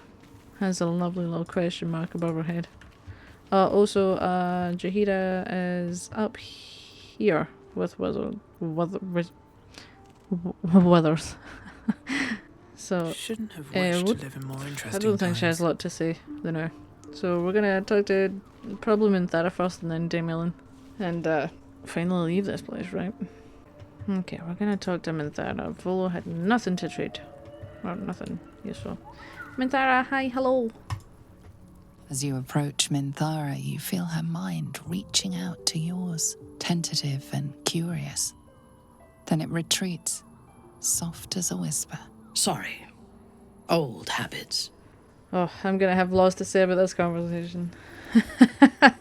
has a lovely little question mark above her head. Also, Jaheira is up here with Withers. So, shouldn't have wished to live in more interesting I don't think she has a lot to say, you know. So we're gonna talk to probably Minthara first and then Aylin. And finally leave this place, right? Okay, we're gonna talk to Minthara. Volo had nothing to trade. Or nothing useful. Minthara, hi, hello. As you approach Minthara, you feel her mind reaching out to yours, tentative and curious. Then it retreats, soft as a whisper. Sorry. Old habits. Oh, I'm gonna have lots to say about this conversation. I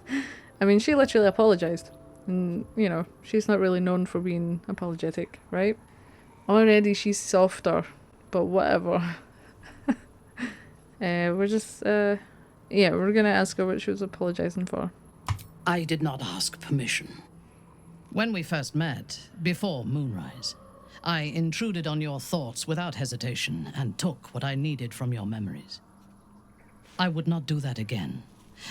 mean, she literally apologized. And, you know, she's not really known for being apologetic, right? Already she's softer, but whatever. We're just, yeah, we're gonna ask her what she was apologizing for. I did not ask permission. When we first met, before Moonrise, I intruded on your thoughts without hesitation and took what I needed from your memories. I would not do that again,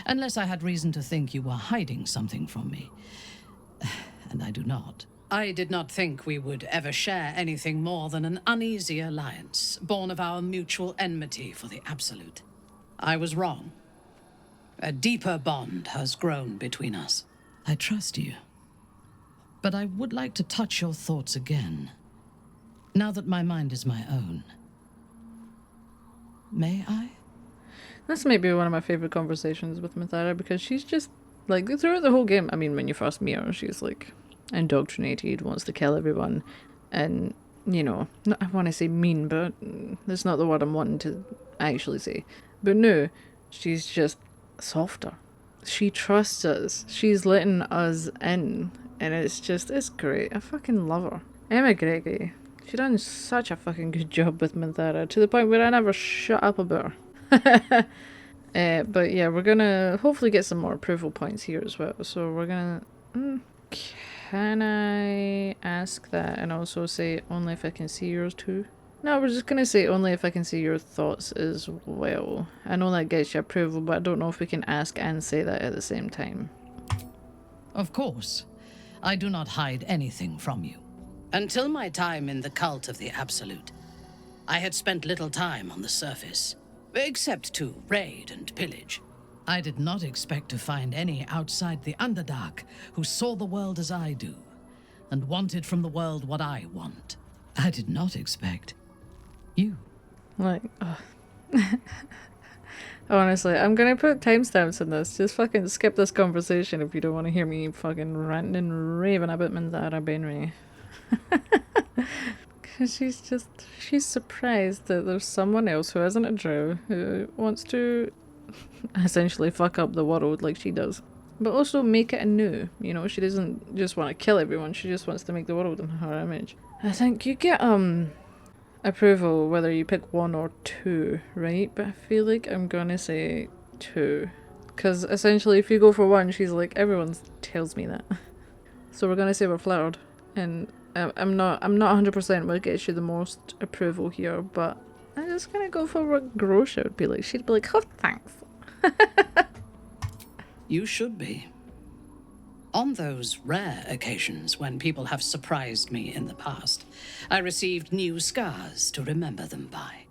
unless I had reason to think you were hiding something from me. And I do not. I did not think we would ever share anything more than an uneasy alliance, born of our mutual enmity for the Absolute. I was wrong. A deeper bond has grown between us. I trust you. But I would like to touch your thoughts again, now that my mind is my own. May I? This might be one of my favorite conversations with Minthara, because she's just, like, throughout the whole game, I mean, when you first meet her, she's like, indoctrinated, wants to kill everyone, and, you know, I want to say mean, but that's not the word I'm wanting to actually say. But no, she's just softer. She trusts us. She's letting us in, and it's great. I fucking love her. Emma Gregory. She done such a fucking good job with Minthara, to the point where I never shut up about her. But yeah, we're gonna hopefully get some more approval points here as well. So we're gonna... can I ask that and also say only if I can see yours too? No, we're just gonna say only if I can see your thoughts as well. I know that gets you approval, but I don't know if we can ask and say that at the same time. Of course. I do not hide anything from you. Until my time in the cult of the Absolute, I had spent little time on the surface, except to raid and pillage. I did not expect to find any outside the Underdark who saw the world as I do, and wanted from the world what I want. I did not expect you. Like, honestly, I'm gonna put timestamps in this. Just fucking skip this conversation if you don't want to hear me fucking ranting and raving about Minthara Benry. Because she's surprised that there's someone else who isn't a drow who wants to essentially fuck up the world like she does. But also make it anew. You know, she doesn't just want to kill everyone, she just wants to make the world in her image. I think you get approval whether you pick 1 or 2, right? But I feel like I'm gonna say 2. Because essentially if you go for 1, she's like, everyone tells me that. So we're gonna say we're flattered. And I'm not 100% what gets you the most approval here, but I'm just gonna go for what Grosha would be like. She'd be like, oh, thanks. You should be. On those rare occasions when people have surprised me in the past, I received new scars to remember them by.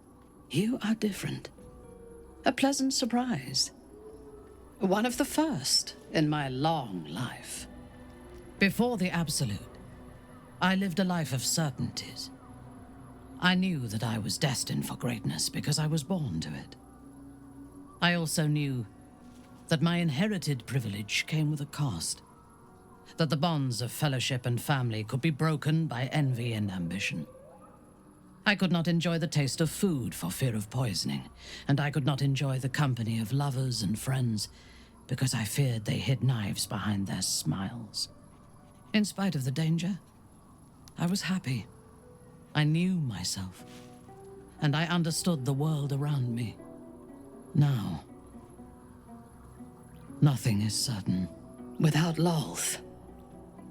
You are different. A pleasant surprise. One of the first in my long life. Before the Absolute, I lived a life of certainties. I knew that I was destined for greatness because I was born to it. I also knew that my inherited privilege came with a cost. That the bonds of fellowship and family could be broken by envy and ambition. I could not enjoy the taste of food for fear of poisoning, and I could not enjoy the company of lovers and friends because I feared they hid knives behind their smiles. In spite of the danger, I was happy. I knew myself, and I understood the world around me. Now, nothing is certain. Without Lolth,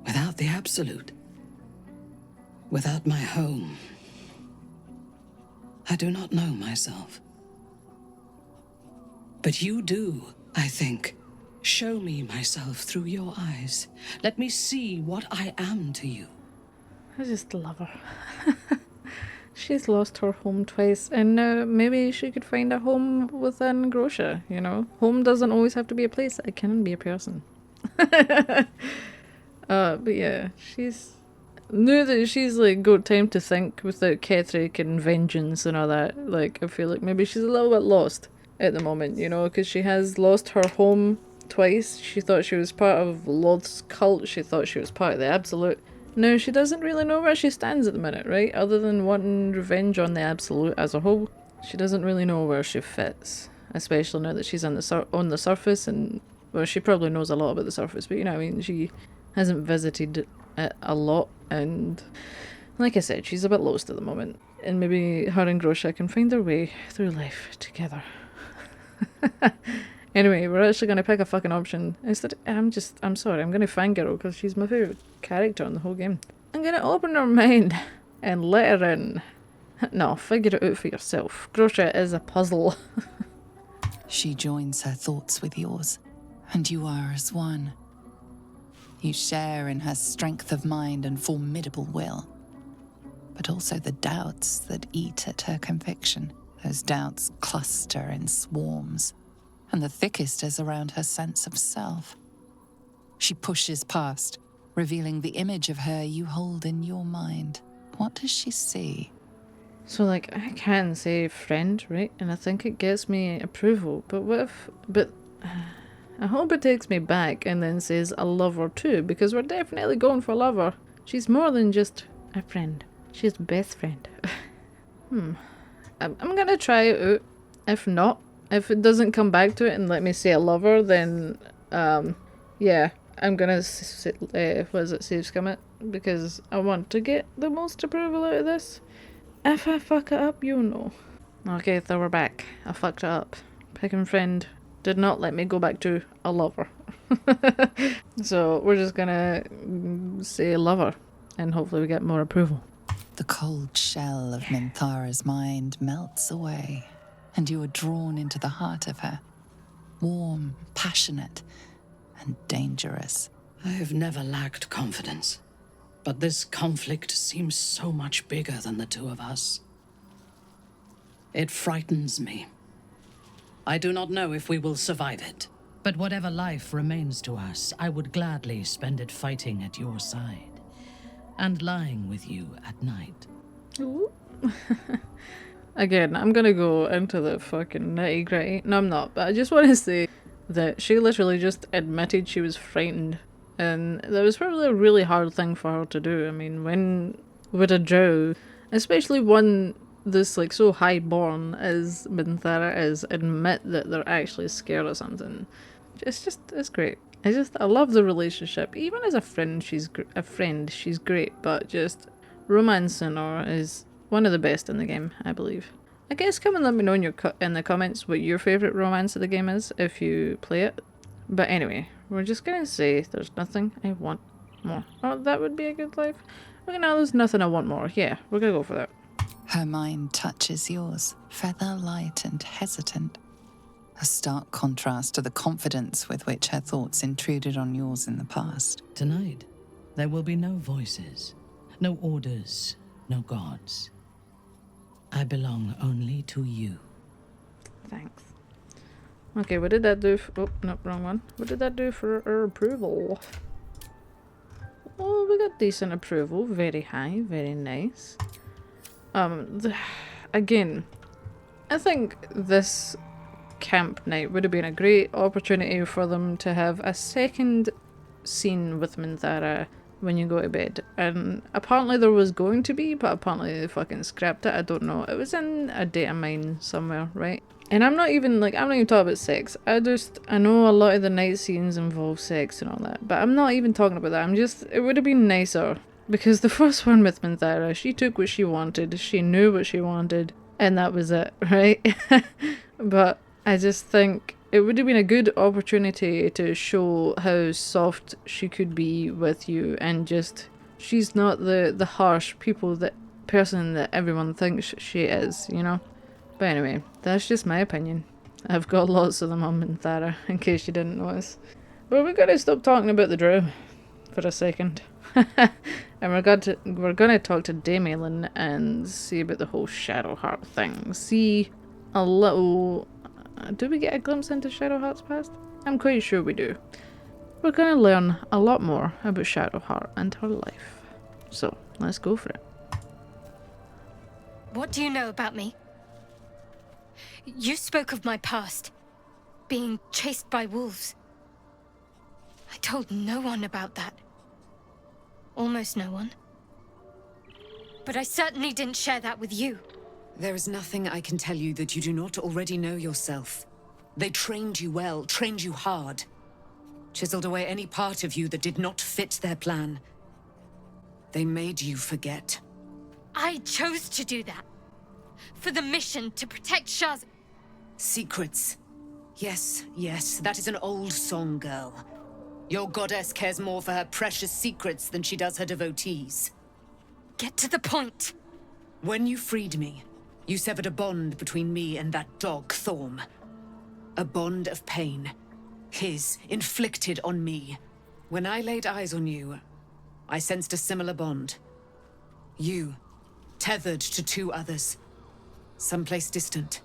without the Absolute, without my home, I do not know myself. But you do, I think. Show me myself through your eyes. Let me see what I am to you. I just love her. She's lost her home twice, and maybe she could find a home within Grosha, you know? Home doesn't always have to be a place, it can be a person. But yeah, now that she's like got time to think without Ketheric and vengeance and all that, like I feel like maybe she's a little bit lost at the moment, you know, because she has lost her home twice. She thought she was part of Lolth's cult, she thought she was part of the Absolute. Now she doesn't really know where she stands at the minute, right? Other than wanting revenge on the Absolute as a whole, she doesn't really know where she fits. Especially now that she's on the surface, and well, she probably knows a lot about the surface, but you know what I mean, she hasn't visited it a lot, and like I said, she's a bit lost at the moment. And maybe her and Grosha can find their way through life together. Anyway, we're actually going to pick a fucking option. Instead, I'm sorry, I'm going to fangirl because she's my favourite character in the whole game. I'm going to open her mind and let her in. No, figure it out for yourself. Grosha is a puzzle. She joins her thoughts with yours, and you are as one. You share in her strength of mind and formidable will, but also the doubts that eat at her conviction. Those doubts cluster in swarms, and the thickest is around her sense of self. She pushes past, revealing the image of her you hold in your mind. What does she see? So, like, I can say friend, right? And I think it gets me approval, but what if... But... I hope it takes me back and then says a lover too, because we're definitely going for lover. She's more than just a friend. She's best friend. I'm gonna try it out. If not, if it doesn't come back to it and let me say a lover, then yeah, I'm gonna what is it, save scum it, because I want to get the most approval out of this. If I fuck it up, you know. Okay, so we're back. I fucked it up. Picking friend did not let me go back to a lover. So we're just gonna say lover, and hopefully we get more approval. The cold shell of Minthara's mind melts away, and you are drawn into the heart of her. Warm, passionate, and dangerous. I have never lacked confidence, but this conflict seems so much bigger than the two of us. It frightens me. I do not know if we will survive it, but whatever life remains to us, I would gladly spend it fighting at your side and lying with you at night. Ooh. Again, I'm gonna go into the fucking nitty gritty. No, I'm not, but I just want to say that she literally just admitted she was frightened, and that was probably a really hard thing for her to do. I mean, when with a drow, especially one this like so highborn as Minthara is, admit that they're actually scared of something. It's great. I love the relationship. Even as a friend, she's great, but just romancing her is one of the best in the game, I believe. I guess come and let me know in the comments what your favourite romance of the game is, if you play it. But anyway, we're just gonna say there's nothing I want more. Oh, that would be a good life. Okay, now there's nothing I want more. Yeah, we're gonna go for that. Her mind touches yours, feather light and hesitant. A stark contrast to the confidence with which her thoughts intruded on yours in the past. Tonight, there will be no voices, no orders, no gods. I belong only to you. Thanks. Okay, what did that do oh, no, wrong one. What did that do for our approval? Oh, we got decent approval. Very high, very nice. Again, I think this camp night would have been a great opportunity for them to have a second scene with Minthara when you go to bed. And apparently there was going to be, but apparently they fucking scrapped it. I don't know. It was in a data mine somewhere, right? And I'm not even talking about sex. I know a lot of the night scenes involve sex and all that, but I'm not even talking about that. it would have been nicer. Because the first one with Minthara, she took what she wanted, she knew what she wanted, and that was it, right? But I just think it would have been a good opportunity to show how soft she could be with you, and just, she's not the harsh person that everyone thinks she is, you know? But anyway, that's just my opinion. I've got lots of them on Minthara, in case you didn't notice. But we're gonna stop talking about the drow for a second. And we're gonna talk to Aylin and see about the whole Shadowheart thing. See a little... do we get a glimpse into Shadowheart's past? I'm quite sure we do. We're gonna learn a lot more about Shadowheart and her life. So, let's go for it. What do you know about me? You spoke of my past. Being chased by wolves. I told no one about that. Almost no one. But I certainly didn't share that with you. There is nothing I can tell you that you do not already know yourself. They trained you well, trained you hard. Chiseled away any part of you that did not fit their plan. They made you forget. I chose to do that. For the mission to protect Shaz. Secrets. Yes, that is an old song, girl. Your goddess cares more for her precious secrets than she does her devotees. Get to the point. When you freed me, you severed a bond between me and that dog, Thorm. A bond of pain. His, inflicted on me. When I laid eyes on you, I sensed a similar bond. You, tethered to two others. Someplace distant.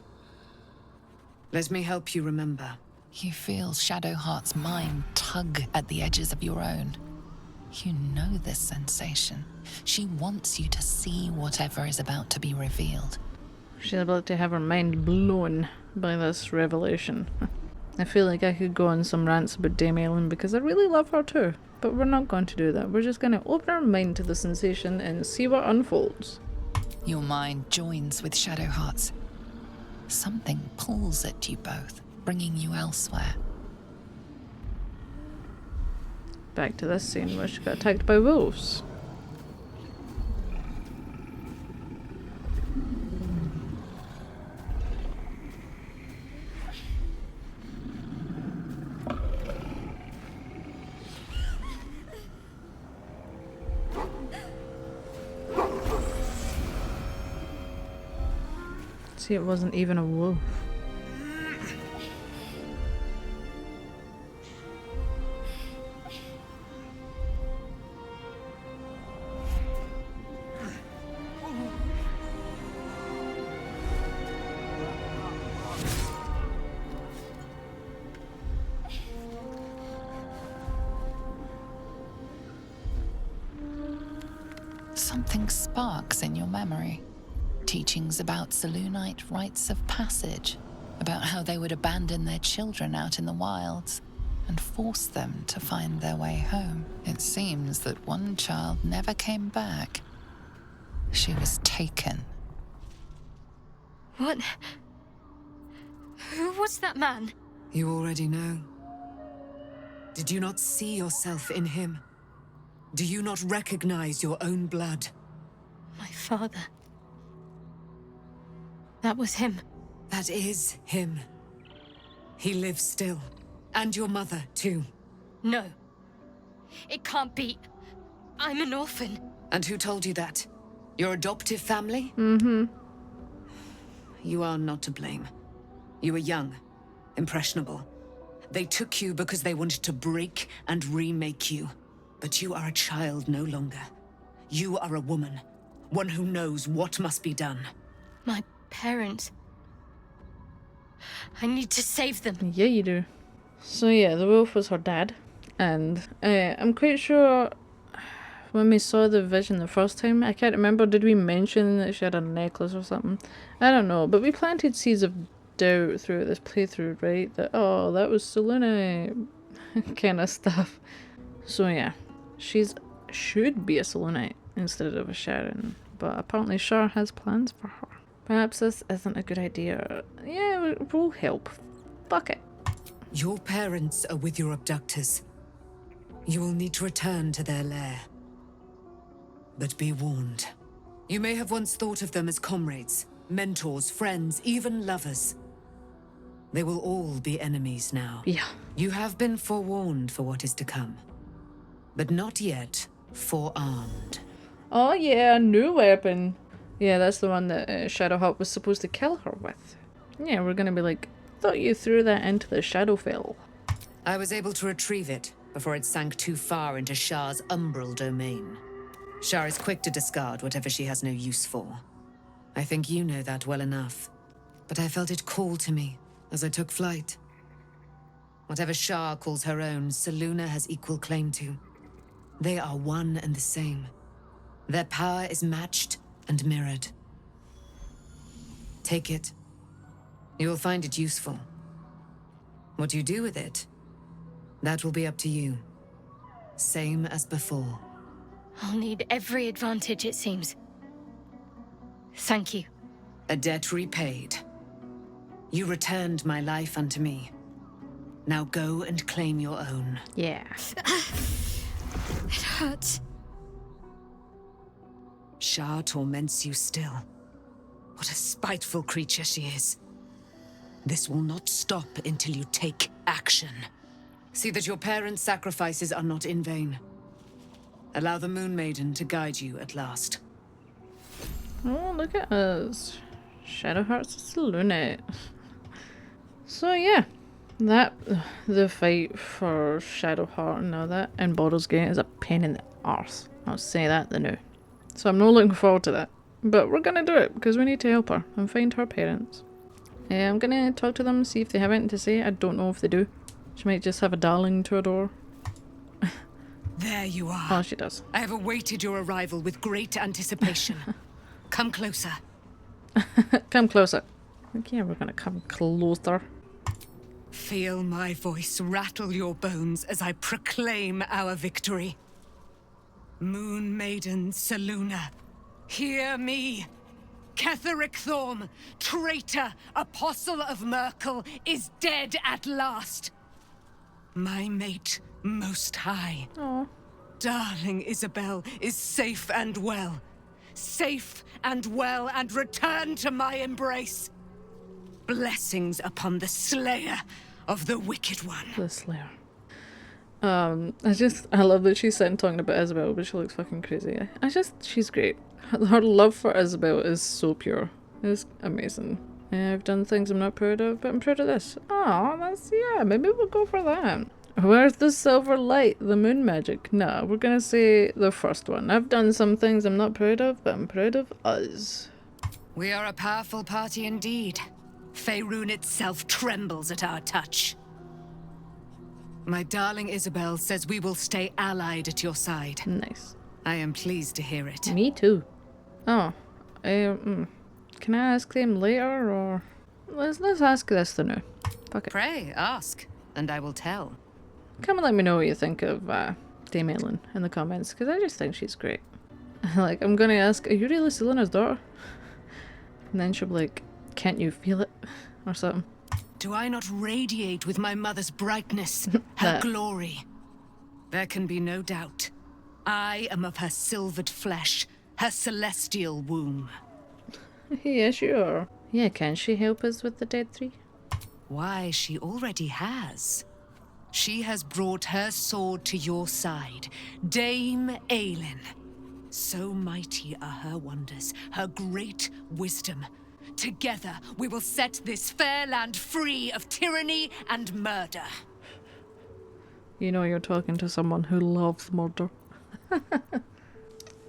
Let me help you remember. You feel Shadowheart's mind tug at the edges of your own. You know this sensation. She wants you to see whatever is about to be revealed. She's about to have her mind blown by this revelation. I feel like I could go on some rants about Dame Aylin because I really love her too, but we're not going to do that. We're just going to open our mind to the sensation and see what unfolds. Your mind joins with Shadowheart's. Something pulls at you both, bringing you elsewhere. Back to this scene where she got attacked by wolves. See, it wasn't even a wolf. Something sparks in your memory. Teachings about Selûnite rites of passage, about how they would abandon their children out in the wilds and force them to find their way home. It seems that one child never came back. She was taken. What? Who was that man? You already know. Did you not see yourself in him? Do you not recognize your own blood? My father. That was him. That is him. He lives still. And your mother, too. No. It can't be. I'm an orphan. And who told you that? Your adoptive family? Mm-hmm. You are not to blame. You were young, impressionable. They took you because they wanted to break and remake you. But you are a child no longer. You are a woman. One who knows what must be done. My parents. I need to save them. Yeah, you do. So yeah, the wolf was her dad. And I'm quite sure when we saw the vision the first time, I can't remember, did we mention that she had a necklace or something? I don't know, but we planted seeds of doubt throughout this playthrough, right? That, oh, that was Selûnite kind of stuff. So yeah, should be a Selûnite instead of a Sharon, but apparently Shar has plans for her. Perhaps this isn't a good idea. Yeah, we'll help. Fuck it. Your parents are with your abductors. You will need to return to their lair. But be warned. You may have once thought of them as comrades, mentors, friends, even lovers. They will all be enemies now. Yeah. You have been forewarned for what is to come. But not yet forearmed. Oh yeah, a new weapon. Yeah, that's the one that Shadowheart was supposed to kill her with. Yeah, we're gonna be like, thought you threw that into the Shadowfell. I was able to retrieve it before it sank too far into Shar's umbral domain. Shar is quick to discard whatever she has no use for. I think you know that well enough. But I felt it call to me as I took flight. Whatever Shar calls her own, Selûne has equal claim to. They are one and the same. Their power is matched and mirrored. Take it. You will find it useful. What you do with it, that will be up to you. Same as before. I'll need every advantage, it seems. Thank you. A debt repaid. You returned my life unto me. Now go and claim your own. Yeah. It hurts. Shar torments you still. What a spiteful creature she is. This will not stop until you take action. See that your parents' sacrifices are not in vain. Allow the Moon Maiden to guide you at last. Oh, look at us. Shadowheart's a Selûnite. So yeah, the fight for Shadowheart and all that in Baldur's Gate is a pain in the arse. I'll say that the new. So I'm not looking forward to that. But we're gonna do it because we need to help her and find her parents. I'm gonna talk to them, see if they have anything to say. I don't know if they do. She might just have a darling to adore. There you are. Oh, she does. I have awaited your arrival with great anticipation. Come closer. Come closer. Okay, we're gonna come closer. Feel my voice rattle your bones as I proclaim our victory. Moon Maiden Selûne, hear me! Ketheric Thorm, traitor, apostle of Merkel, is dead at last. My mate, Most High. Aww. Darling Isobel is safe and well. Safe and well, and returned to my embrace. Blessings upon the slayer of the Wicked One. The Slayer. I love that she's sitting talking about Isobel, but she looks fucking crazy. She's great. Her love for Isobel is so pure. It's amazing. I've done things I'm not proud of, but I'm proud of this. Oh, maybe we'll go for that. Where's the silver light, the moon magic? No, we're gonna say the first one. I've done some things I'm not proud of, but I'm proud of us. We are a powerful party indeed. Fae'run itself trembles at our touch. My darling Isobel says we will stay allied at your side. Nice. I am pleased to hear it. Me too. Oh, can I ask them later, or let's ask this the now. Fuck it. Pray, ask, and I will tell. Come and let me know what you think of Dame Aylin in the comments, because I just think she's great. Like, I'm gonna ask, are you really Selena's daughter? And then she'll be like, can't you feel it? Or something. Do I not radiate with my mother's brightness, her glory? There can be no doubt. I am of her silvered flesh, her celestial womb. Yeah, sure. Yeah, can she help us with the Dead Three? Why, she already has. She has brought her sword to your side, Dame Aylin. So mighty are her wonders, her great wisdom. Together, we will set this fair land free of tyranny and murder. You know you're talking to someone who loves murder.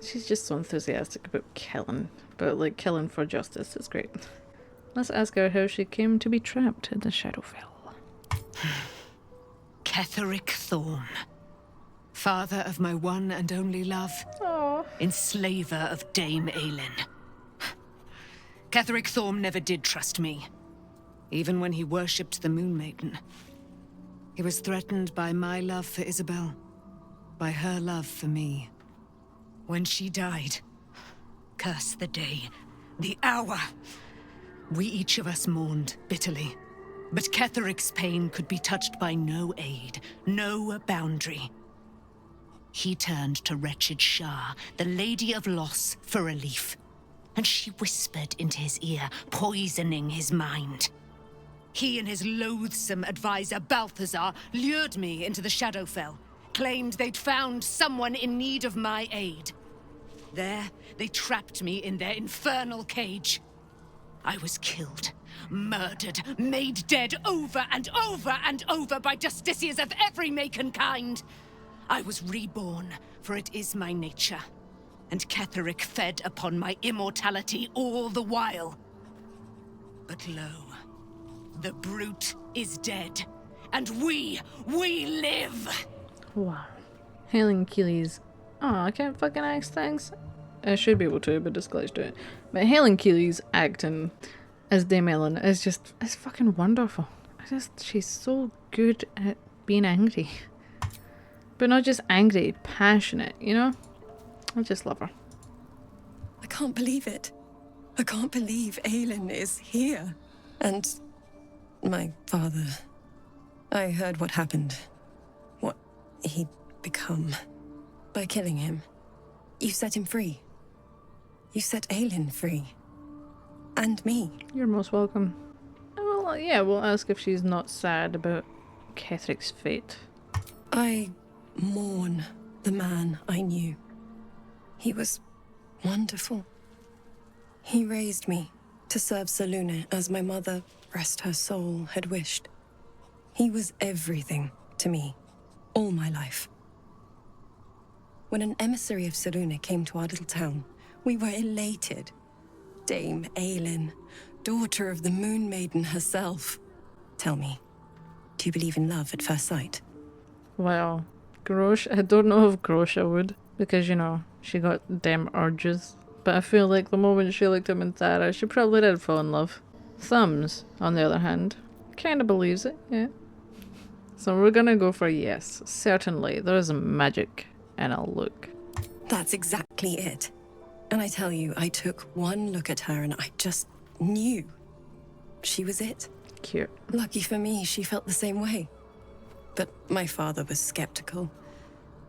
She's just so enthusiastic about killing, but like killing for justice. It's great. Let's ask her how she came to be trapped in the Shadowfell. Ketheric Thorm, father of my one and only love, enslaver of Dame Aylin. Ketheric Thorm never did trust me, even when he worshipped the Moon Maiden. He was threatened by my love for Isobel, by her love for me. When she died, curse the day, the hour, we each of us mourned bitterly. But Ketheric's pain could be touched by no aid, no boundary. He turned to wretched Shah, the Lady of Loss, for relief. And she whispered into his ear, poisoning his mind. He and his loathsome advisor, Balthazar, lured me into the Shadowfell, claimed they'd found someone in need of my aid. There, they trapped me in their infernal cage. I was killed, murdered, made dead over and over and over by justiciars of every make and kind. I was reborn, for it is my nature. And Ketheric fed upon my immortality all the while. But lo, the brute is dead, and we live! Wow. Hailing Keely's... Oh, I can't fucking ask things. I should be able to, but Disclaimer do it. But Hailing Keely's acting as Dame Aylin is just... it's fucking wonderful. She's so good at being angry. But not just angry, passionate, you know? I just love her. I can't believe it. I can't believe Aylin is here. And my father. I heard what happened. What he'd become. By killing him. You set him free. You set Aylin free. And me. You're most welcome. Well, yeah, we'll ask if she's not sad about Ketheric's fate. I mourn the man I knew. He was wonderful. He raised me to serve Selûne as my mother, rest her soul, had wished. He was everything to me, all my life. When an emissary of Selûne came to our little town, we were elated. Dame Aylin, daughter of the Moon Maiden herself. Tell me, do you believe in love at first sight? Well, Grosha, I don't know if Grosha would, because, you know, she got them urges. But I feel like the moment she looked at Minthara, she probably did fall in love. Thumbs, on the other hand, kind of believes it, yeah. So we're gonna go for yes. Certainly, there is magic in a look. That's exactly it. And I tell you, I took one look at her and I just knew she was it. Cute. Lucky for me, she felt the same way. But my father was skeptical.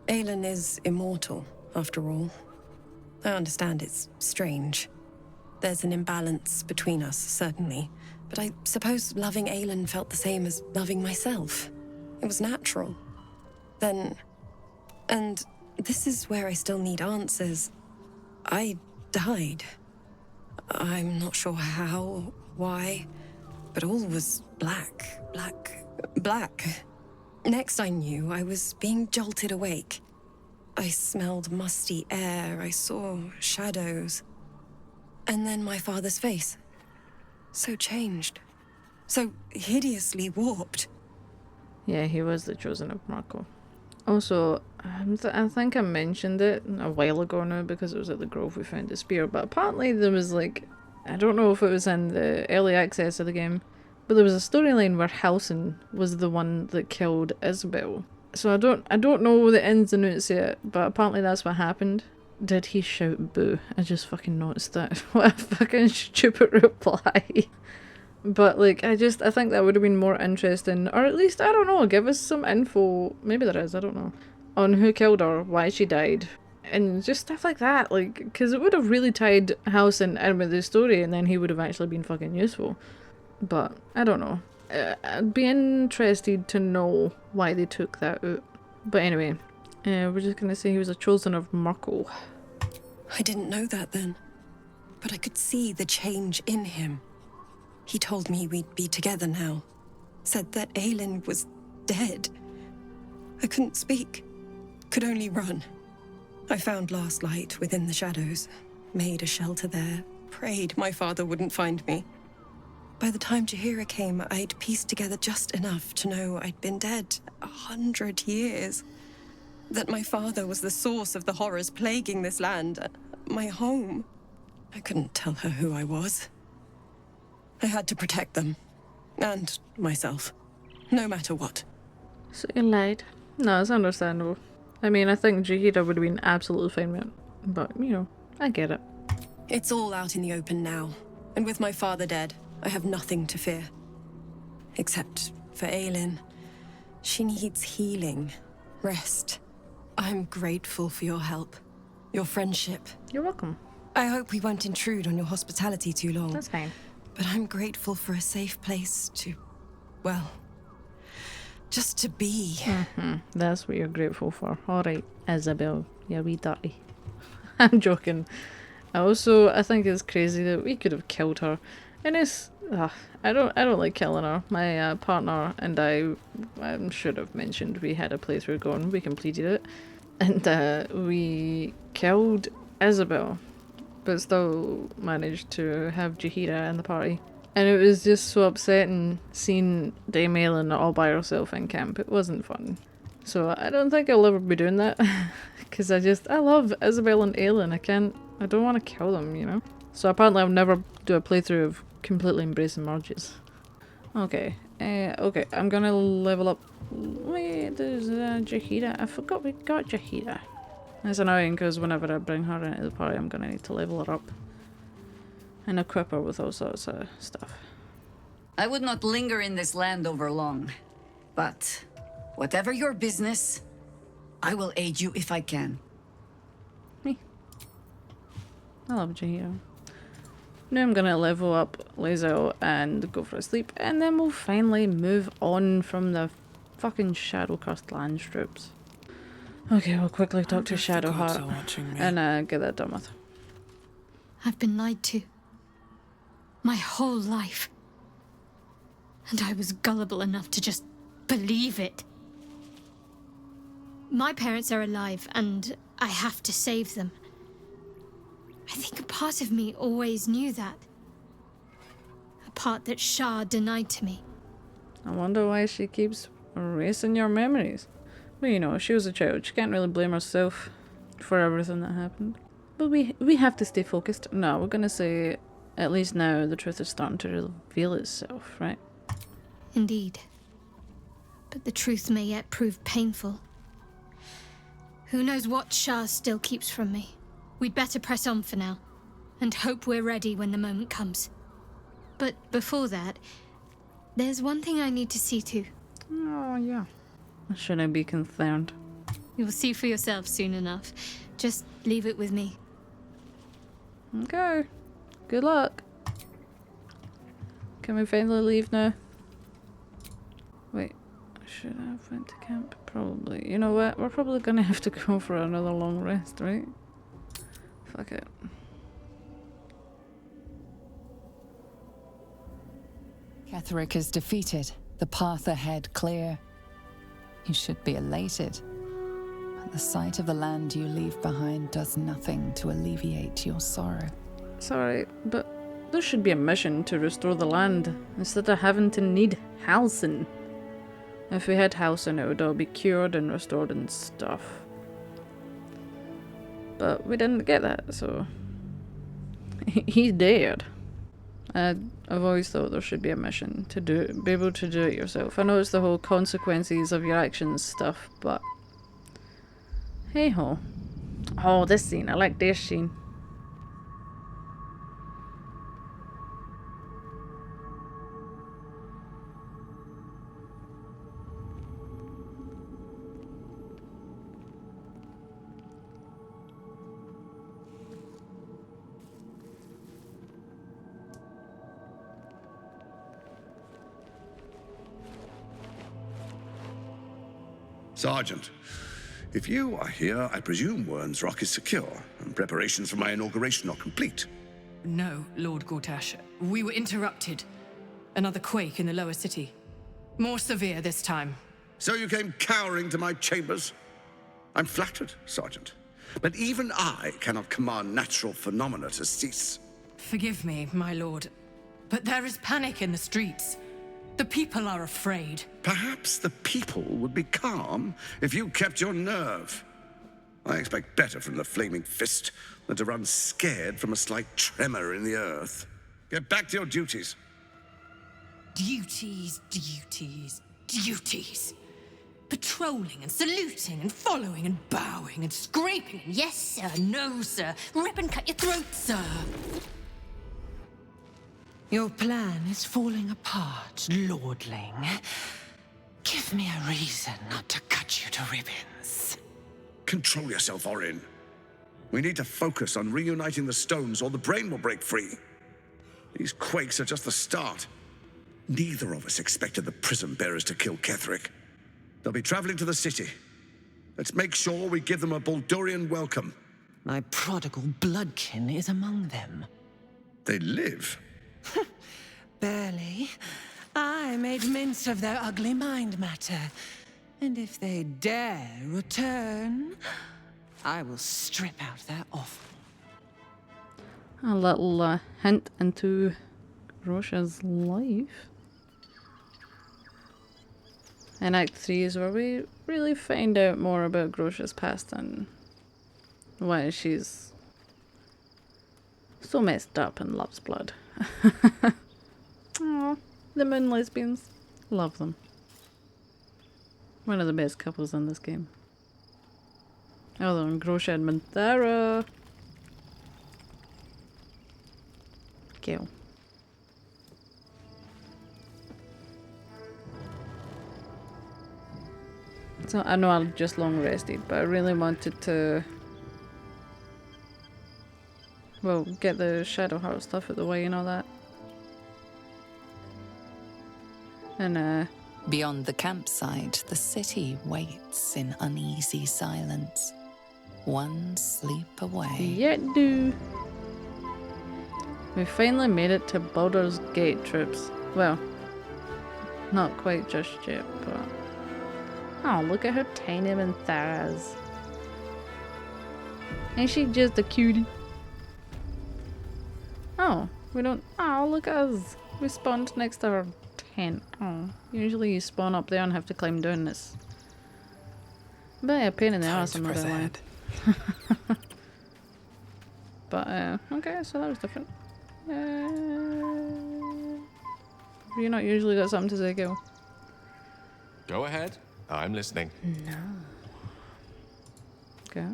Aylin is immortal, after all. I understand it's strange. There's an imbalance between us, certainly. But I suppose loving Aylin felt the same as loving myself. It was natural. Then... And this is where I still need answers. I died. I'm not sure how, why, but all was black. Next I knew, I was being jolted awake. I smelled musty air, I saw shadows. And then my father's face. So changed. So hideously warped. Yeah, he was the chosen of Marco. Also, I think I mentioned it a while ago now because it was at the Grove we found the spear, but apparently there was like, I don't know if it was in the early access of the game, but there was a storyline where Halsin was the one that killed Isobel. So I don't know the ins and outs yet, but apparently that's what happened. Did he shout boo? I just fucking noticed that. What a fucking stupid reply. But like, I think that would have been more interesting, or at least, I don't know, give us some info, maybe there is, I don't know, on who killed her, why she died, and just stuff like that, like, because it would have really tied Halsin in with the story, and then he would have actually been fucking useful. But, I don't know. I'd be interested to know why they took that out. But anyway, we're just gonna say he was a chosen of Marco. I didn't know that then, but I could see the change in him. He told me we'd be together now. Said that Aylin was dead. I couldn't speak. Could only run. I found last light within the shadows. Made a shelter there. Prayed my father wouldn't find me. By the time Jaheira came, I'd pieced together just enough to know I'd been dead 100 years. That my father was the source of the horrors plaguing this land. My home. I couldn't tell her who I was. I had to protect them. And myself. No matter what. So you lied. No, it's understandable. I mean, I think Jaheira would have been absolutely fine with it. But, you know, I get it. It's all out in the open now. And with my father dead, I have nothing to fear. Except for Aylin. She needs healing. Rest. I'm grateful for your help. Your friendship. You're welcome. I hope we won't intrude on your hospitality too long. That's fine. But I'm grateful for a safe place to, well, just to be. That's what you're grateful for. Alright, Isobel, you wee dirty. I'm joking. I think it's crazy that we could have killed her. And it's, I don't like killing her. My partner and I should have mentioned we had a playthrough going. We completed it. And we killed Isobel, but still managed to have Jaheira in the party. And it was just so upsetting seeing Dame Aylin all by herself in camp. It wasn't fun. So I don't think I'll ever be doing that. Because I love Isobel and Aylin. I don't want to kill them, you know? So apparently I'll never do a playthrough of completely embracing merges. Okay. Okay, I'm gonna level up. Wait, there's Jaheira. I forgot we got Jaheira. It's annoying because whenever I bring her into the party, I'm gonna need to level her up and equip her with all sorts of stuff. I would not linger in this land over long, but whatever your business, I will aid you if I can. Me. I love Jaheira. Now I'm gonna level up Lae'zel and go for a sleep, and then we'll finally move on from the fucking shadow-cursed land strips. Okay, we'll quickly talk to Shadowheart and get that done with. I've been lied to. My whole life. And I was gullible enough to just believe it. My parents are alive, and I have to save them. I think a part of me always knew that. A part that Shah denied to me. I wonder why she keeps erasing your memories. Well, you know, she was a child. She can't really blame herself for everything that happened. But we have to stay focused. No, we're gonna say, at least now, the truth is starting to reveal itself, right? Indeed. But the truth may yet prove painful. Who knows what Shah still keeps from me? We'd better press on for now, and hope we're ready when the moment comes. But before that, there's one thing I need to see to. Oh, yeah. Should I be concerned? You'll see for yourself soon enough. Just leave it with me. Okay. Good luck. Can we finally leave now? Wait. Should I have went to camp? Probably. You know what? We're probably gonna have to go for another long rest, right? Fuck it. Ketheric is defeated. The path ahead clear. You should be elated. But the sight of the land you leave behind does nothing to alleviate your sorrow. Sorry, but there should be a mission to restore the land instead of having to need Halcyon. If we had Halcyon, it would all be cured and restored and stuff. But we didn't get that, so he's dead. I've always thought there should be a mission to be able to do it yourself. I know it's the whole consequences of your actions stuff, but hey ho. Oh, this scene, I like this scene. Sergeant, if you are here, I presume Wyrm's Rock is secure, and preparations for my inauguration are complete. No, Lord Gortash. We were interrupted. Another quake in the lower city. More severe this time. So you came cowering to my chambers? I'm flattered, Sergeant. But even I cannot command natural phenomena to cease. Forgive me, my lord, but there is panic in the streets. The people are afraid. Perhaps the people would be calm if you kept your nerve. I expect better from the Flaming Fist than to run scared from a slight tremor in the earth. Get back to your duties. Duties, duties, duties. Patrolling and saluting and following and bowing and scraping. Yes, sir. No, sir. Rip and cut your throat, sir. Your plan is falling apart, lordling. Give me a reason not to cut you to ribbons. Control yourself, Orin. We need to focus on reuniting the stones or the brain will break free. These quakes are just the start. Neither of us expected the prism bearers to kill Ketheric. They'll be traveling to the city. Let's make sure we give them a Baldurian welcome. My prodigal bloodkin is among them. They live. Barely. I made mince of their ugly mind matter. And if they dare return, I will strip out their offal. A little hint into Grosha's life. And Act 3 is where we really find out more about Grosha's past and why she's so messed up and loves blood. Aww, the moon lesbians. Love them. One of the best couples in this game. Other than Grosha and Minthara. Gale. So I know I just long rested, but I really wanted to, well, get the Shadowheart stuff out of the way and all that. And beyond the campsite, the city waits in uneasy silence. One sleep away. Yet do. We finally made it to Baldur's Gate, troops. Well, not quite just yet, but... Oh, look at her tiny Minthara is. Ain't she just a cutie? Oh, we don't... Oh, look at us. We spawned next to her tent. Oh, usually you spawn up there and have to climb down this. But a pain in the ass, I'm not gonna lie. But, okay, so that was different. Have you not usually got something to say, Gale? Go ahead. I'm listening. No. Okay.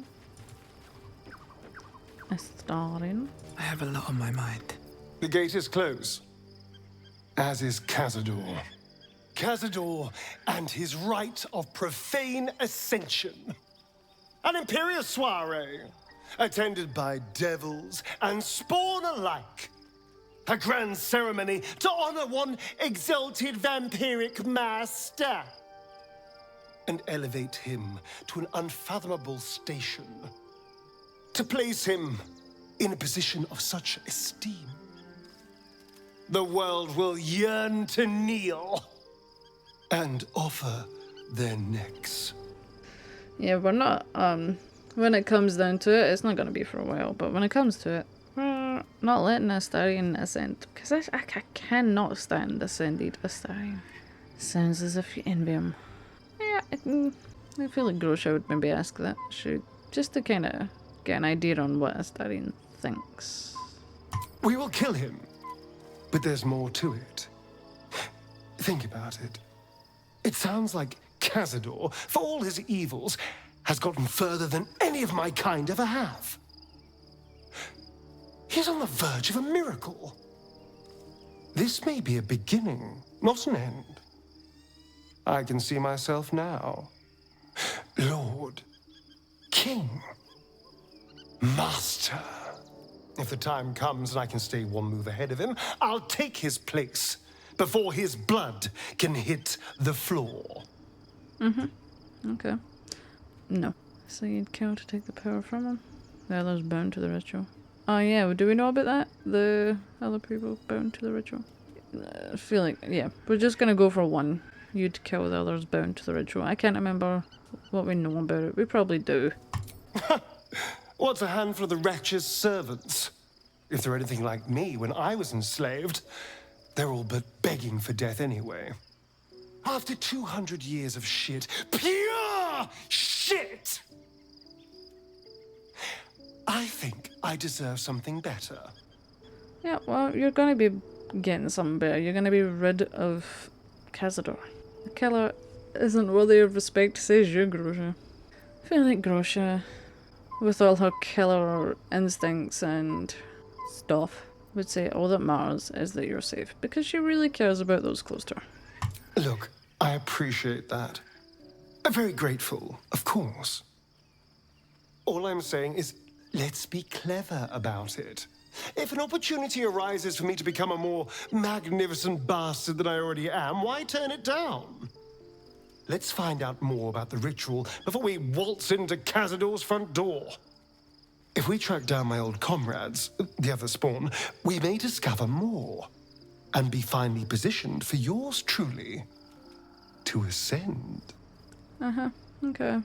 Astarion. I have a lot on my mind. The gate is closed, as is Cazador. Cazador and his rite of profane ascension. An imperial soiree, attended by devils and spawn alike. A grand ceremony to honor one exalted vampiric master. And elevate him to an unfathomable station. To place him in a position of such esteem. The world will yearn to kneel and offer their necks. Yeah, we're not, when it comes down to it, it's not going to be for a while, but when it comes to it, we're not letting Astarion ascend, because I cannot stand ascended Astarion. Sounds as if you envy him. Yeah, I feel like Grosha would maybe ask that, just to kind of get an idea on what Astarion thinks. We will kill him, but there's more to it. Think about it. It sounds like Cazador, for all his evils, has gotten further than any of my kind ever have. He's on the verge of a miracle. This may be a beginning, not an end. I can see myself now. Lord, King, Master. If the time comes and I can stay one move ahead of him, I'll take his place before his blood can hit the floor. Okay. No. So you'd kill to take the power from him? The others bound to the ritual. Oh yeah, do we know about that? The other people bound to the ritual? I feel like, yeah, we're just gonna go for one. You'd kill the others bound to the ritual. I can't remember what we know about it. We probably do. What's a handful of the wretch's servants? If they're anything like me when I was enslaved, they're all but begging for death anyway. After 200 years of shit, pure shit! I think I deserve something better. Yeah, well, you're gonna be getting something better. You're gonna be rid of Cazador. The killer isn't worthy of respect, says you, Grosha. I feel like Grosha, with all her killer instincts and stuff, would say all that matters is that you're safe, because she really cares about those close to her. Look, I appreciate that. I'm very grateful, of course. All I'm saying is, let's be clever about it. If an opportunity arises for me to become a more magnificent bastard than I already am, why turn it down? Let's find out more about the ritual before we waltz into Cazador's front door. If we track down my old comrades, the other spawn, we may discover more and be finally positioned for yours truly to ascend. Okay.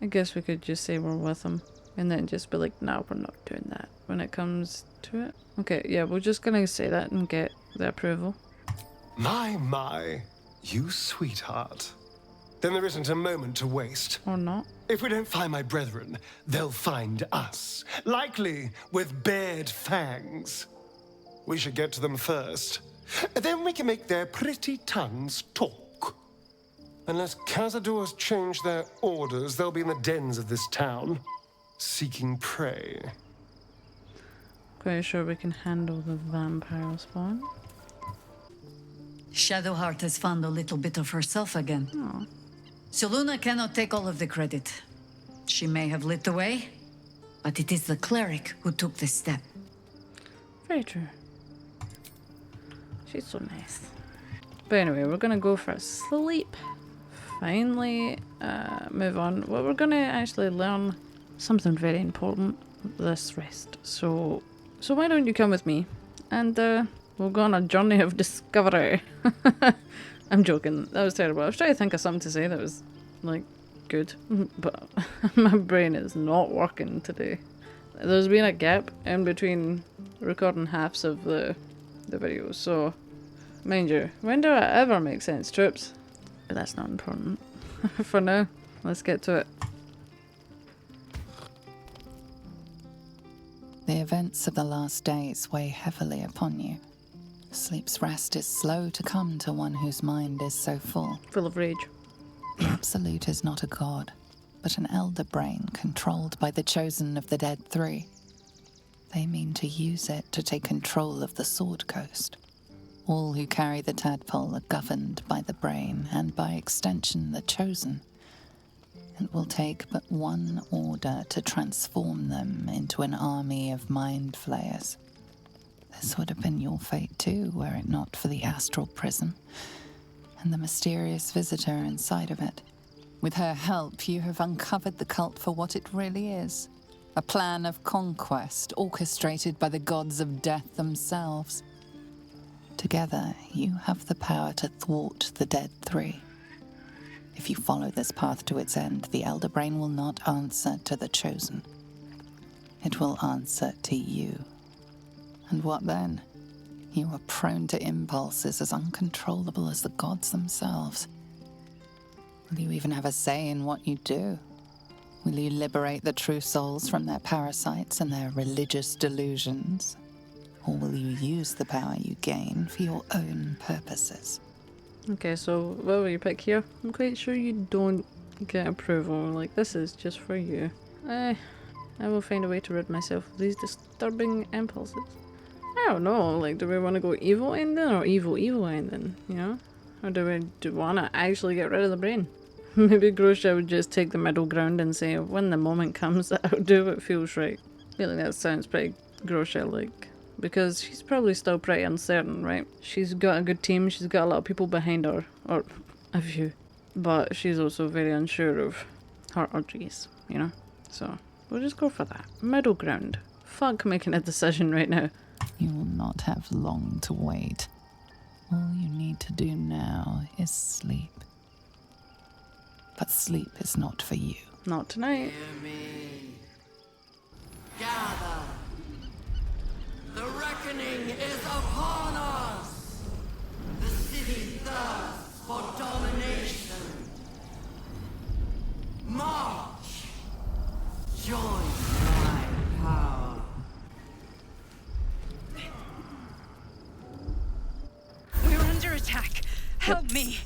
I guess we could just say we're with him and then just be like, no, we're not doing that when it comes to it. Okay, yeah, we're just gonna say that and get the approval. My, you sweetheart. Then there isn't a moment to waste. Or not. If we don't find my brethren, they'll find us. Likely with bared fangs. We should get to them first. Then we can make their pretty tongues talk. Unless Cazador's changed their orders, they'll be in the dens of this town, seeking prey. Quite sure we can handle the vampire spawn. Shadowheart has found a little bit of herself again. Oh. Soluna cannot take all of the credit. She may have lit the way, but it is the cleric who took this step. Very true. She's so nice. But anyway, we're gonna go for a sleep. Finally, move on. Well, we're gonna actually learn something very important this rest. So why don't you come with me? And we'll go on a journey of discovery. I'm joking. That was terrible. I was trying to think of something to say that was, like, good. But my brain is not working today. There's been a gap in between recording halves of the videos. So, mind you, when do I ever make sense, troops? But that's not important. For now, let's get to it. The events of the last days weigh heavily upon you. Sleep's rest is slow to come to one whose mind is so full. Full of rage. The Absolute is not a god, but an elder brain controlled by the chosen of the Dead Three. They mean to use it to take control of the Sword Coast. All who carry the tadpole are governed by the brain, and by extension the chosen. It will take but one order to transform them into an army of mind flayers. This would have been your fate too, were it not for the Astral Prism, and the mysterious visitor inside of it. With her help, you have uncovered the cult for what it really is. A plan of conquest orchestrated by the gods of death themselves. Together, you have the power to thwart the Dead Three. If you follow this path to its end, the Elder Brain will not answer to the Chosen. It will answer to you. And what then? You are prone to impulses as uncontrollable as the gods themselves. Will you even have a say in what you do? Will you liberate the true souls from their parasites and their religious delusions? Or will you use the power you gain for your own purposes? Okay, so what will you pick here? I'm quite sure you don't get approval. Like, this is just for you. I will find a way to rid myself of these disturbing impulses. I don't know, like, do we want to go evil ending or evil ending, you know? Or do we want to actually get rid of the brain? Maybe Grosha would just take the middle ground and say, when the moment comes, I'll do what feels right. I feel like that sounds pretty Grosha-like. Because she's probably still pretty uncertain, right? She's got a good team, she's got a lot of people behind her, or a few. But she's also very unsure of her urges, you know? So, we'll just go for that. Middle ground. Fuck making a decision right now. You will not have long to wait. All you need to do now is sleep. But sleep is not for you. Not tonight. Hear me. Gather. The reckoning is upon us. The city thirsts for domination. March. Join my power. We're under attack. Help me.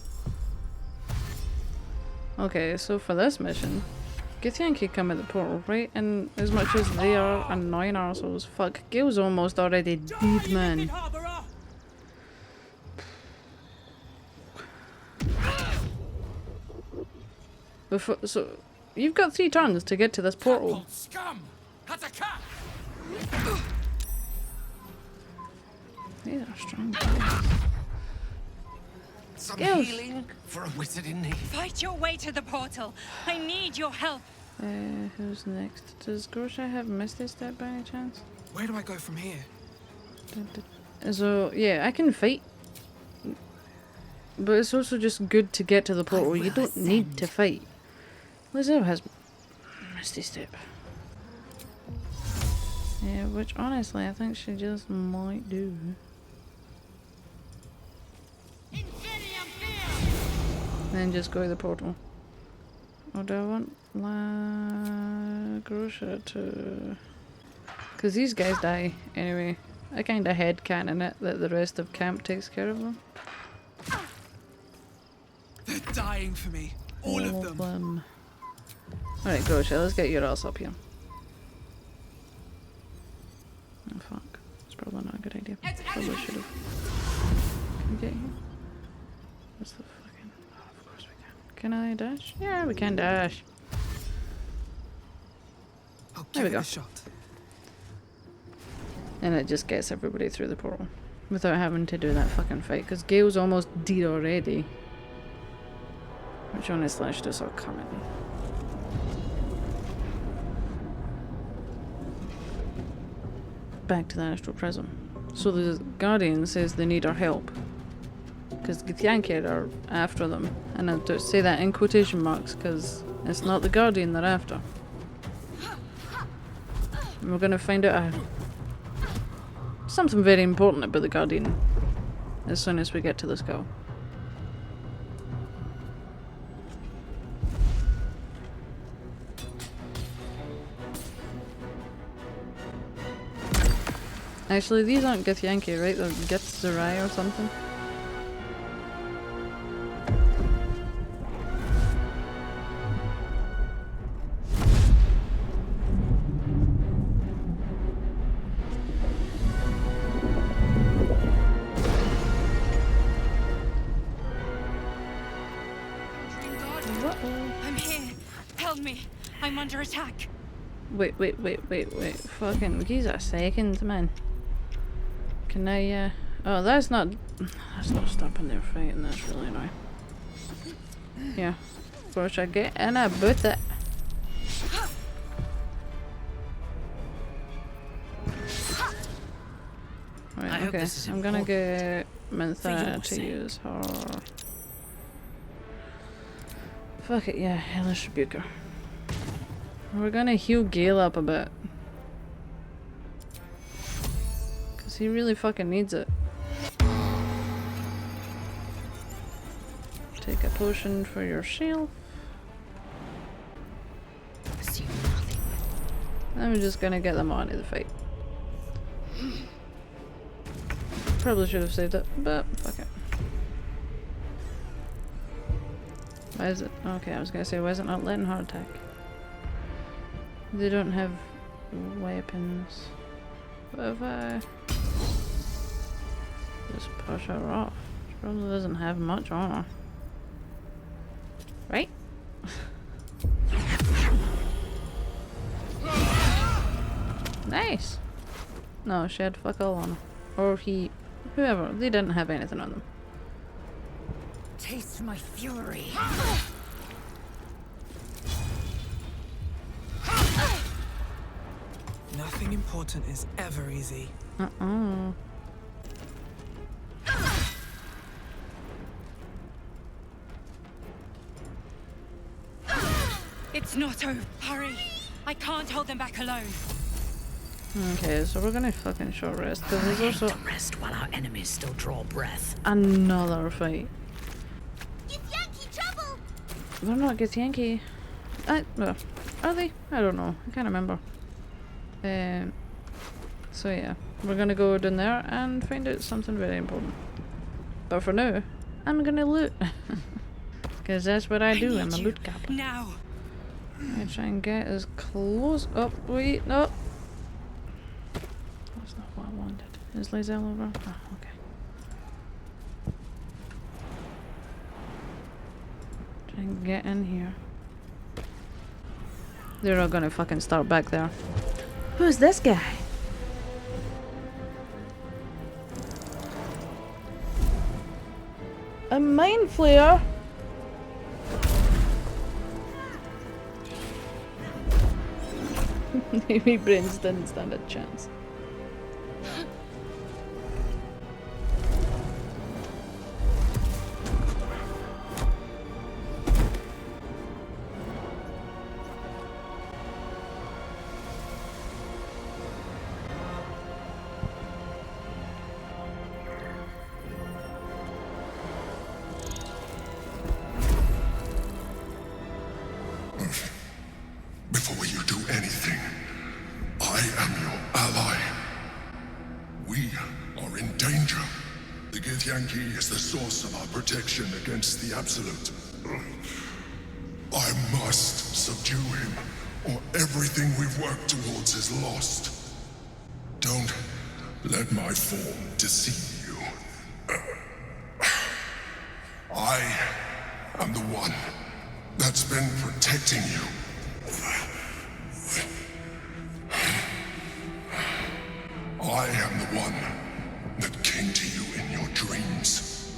Okay, so for this mission, Githyanki come at the portal, right? And as much as they are annoying arseholes, fuck, Gale's almost already dead, man. So, you've got 3 turns to get to this portal. Scum! These are strong. Some Gale. healing for a wizard in need. Fight your way to the portal. I need your help. Who's next? Does Grosha have Misty Step by any chance? Where do I go from here? So, yeah, I can fight. But it's also just good to get to the portal. You don't need to fight. Lae'zel has Misty Step. Yeah, which honestly I think she just might do. Then just go to the portal. Or do I want Grosha to... Because these guys die anyway. I kinda headcanon it that the rest of camp takes care of them. They're dying for me. All of them. Alright, Grosha, let's get your ass up here. Oh fuck. It's probably not a good idea. Probably should have. Can we get here? What's the fucking... Oh, of course we can. Can I dash? Yeah, we can dash. There we go. And it just gets everybody through the portal. Without having to do that fucking fight. Because Gale's almost dead already. Which honestly I should have saw coming. Back to the Astral Prism. So the Guardian says they need our help. Because Githyanki are after them. And I do say that in quotation marks because it's not the Guardian they're after. And we're going to find out something very important about the Guardian as soon as we get to the skull. Actually, these aren't Githyanki, right? They're Githzerai or something. I'm here. Help me. I'm under attack. Wait. Fucking give a second, man. Can I, oh, that's not stopping their fighting. That's really annoying. Yeah. Grosha, get in a boot it. Right, okay. I'm gonna get Minthara to use her. Fuck it, yeah, Hellish Rebuker. We're gonna heal Gale up a bit. Cause he really fucking needs it. Take a potion for yourself. I'm just gonna get them on to the fight. Probably should have saved it, but fuck it. Why is it? Okay, I was gonna say, why is it not letting her attack? They don't have weapons. What if I just push her off? She probably doesn't have much armor. Right? Nice! No, she had fuck all on her. Or he, whoever, they didn't have anything on them. Taste my fury. Nothing important is ever easy. It's not over. Hurry. I can't hold them back alone. Okay, so we're gonna fucking short rest because there's also to rest while our enemies still draw breath. Another fight. Githyanki trouble. They're not Githyanki. Well, are they? I don't know. I can't remember. So yeah, we're gonna go down there and find out something very important. But for now, I'm gonna loot. Because that's what I do. I'm a loot goblin. Now. I try and get as close. Oh, wait, no. That's not what I wanted. Is Lae'zel over? Oh, okay. Try and get in here. They're not gonna fucking start back there. Who's this guy? A mind flayer? Maybe brains didn't stand a chance. Before you do anything, I am your ally. We are in danger. The Githyanki is the source of our protection against the Absolute. I must subdue him, or everything we've worked towards is lost. Don't let my form deceive you. I am the one that's been protecting you. I am the one that came to you in your dreams.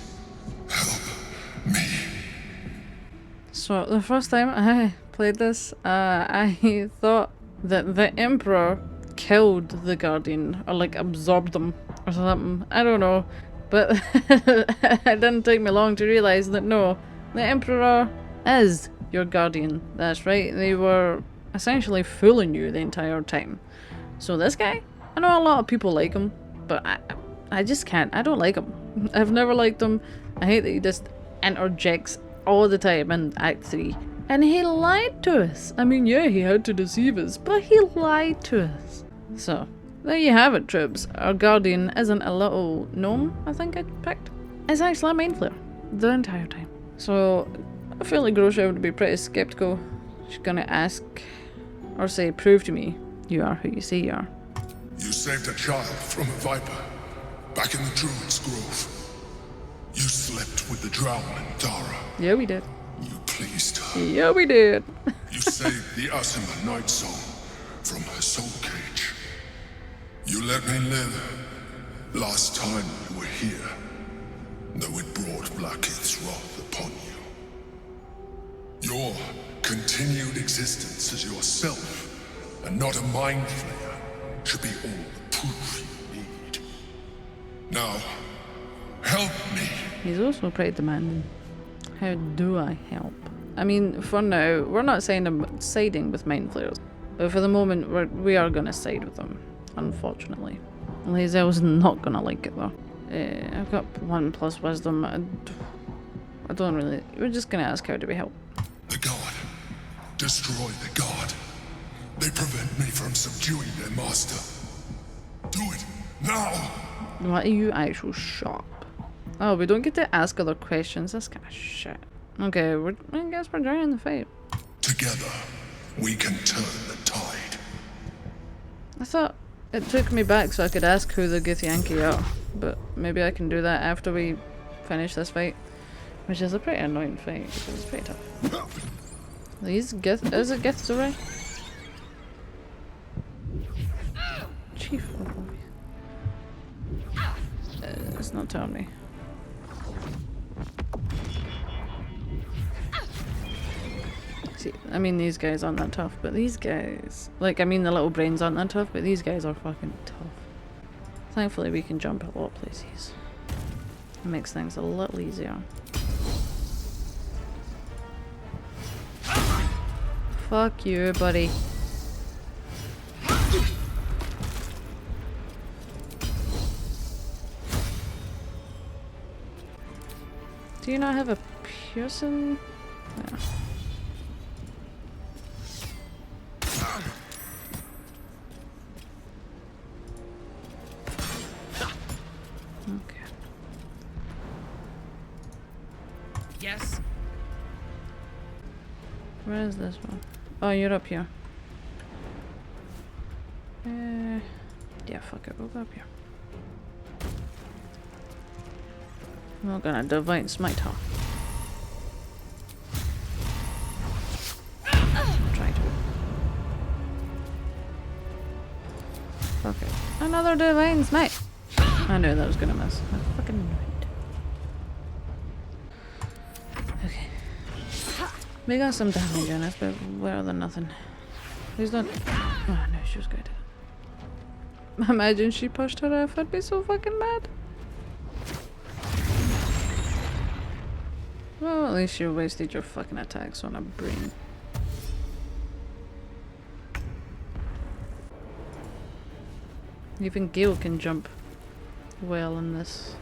Help me. So the first time I played this, I thought that the Emperor killed the Guardian, or like absorbed them, or something. I don't know. But it didn't take me long to realise that no, the Emperor is your Guardian. That's right, they were essentially fooling you the entire time. So this guy, I know a lot of people like him, but I just can't. I don't like him. I've never liked him. I hate that he just interjects all the time in Act 3. And he lied to us. I mean, yeah, he had to deceive us, but he lied to us. So, There you have it, troops. Our guardian isn't a little gnome, I think I picked. It's actually a mind flayer the entire time. So I feel like Grosha would be pretty skeptical. She's gonna ask, or say, prove to me you are who you say you are. You saved a child from a viper, back in the Druid's Grove. You slept with the drowned Minthara. Yeah, we did. You pleased her. Yeah, we did. You saved the Asima Night Soul from her soul cage. You let me live last time you were here, though it brought Vlaakith's wrath upon you. Your continued existence as yourself, and not a mind flayer, should be all the proof you need. Now, help me. He's also pretty demanding. How do I help? I mean, for now, we're not siding with mind flayers, but for the moment, we are gonna side with them. Unfortunately, Lae'zel's not gonna like it though. I've got 1+ wisdom. I don't really. We're just gonna ask how do we help. The god. Destroy the god. They prevent me from subduing their master. Do it now. What are you actual sharp? Oh, we don't get to ask other questions. That's kind of shit. Okay, I guess we're joining the fight. Together, we can turn the tide. I thought it took me back so I could ask who the Githyanki are, but maybe I can do that after we finish this fight, which is a pretty annoying fight because it's pretty tough. These is it Githyanki? Chief of it's not telling me. See, I mean these guys aren't that tough, but these guys, like I mean the little brains aren't that tough, but these guys are fucking tough. Thankfully we can jump a lot of places. It makes things a little easier. Fuck you, buddy. Do you not have a piercing? Yeah. Okay. Yes. Where is this one? Oh, you're up here. Yeah, fuck it. We'll go up here. We're gonna divine smite her. Try to. Fuck it. Another divine smite! I knew that was gonna miss. I fucking knew it. Okay. We got some damage on us, but better than nothing. Who's done? Oh no, she was good. Imagine she pushed her off. I'd be so fucking mad. Well, at least you wasted your fucking attacks on a brain. Even Gale can jump well in this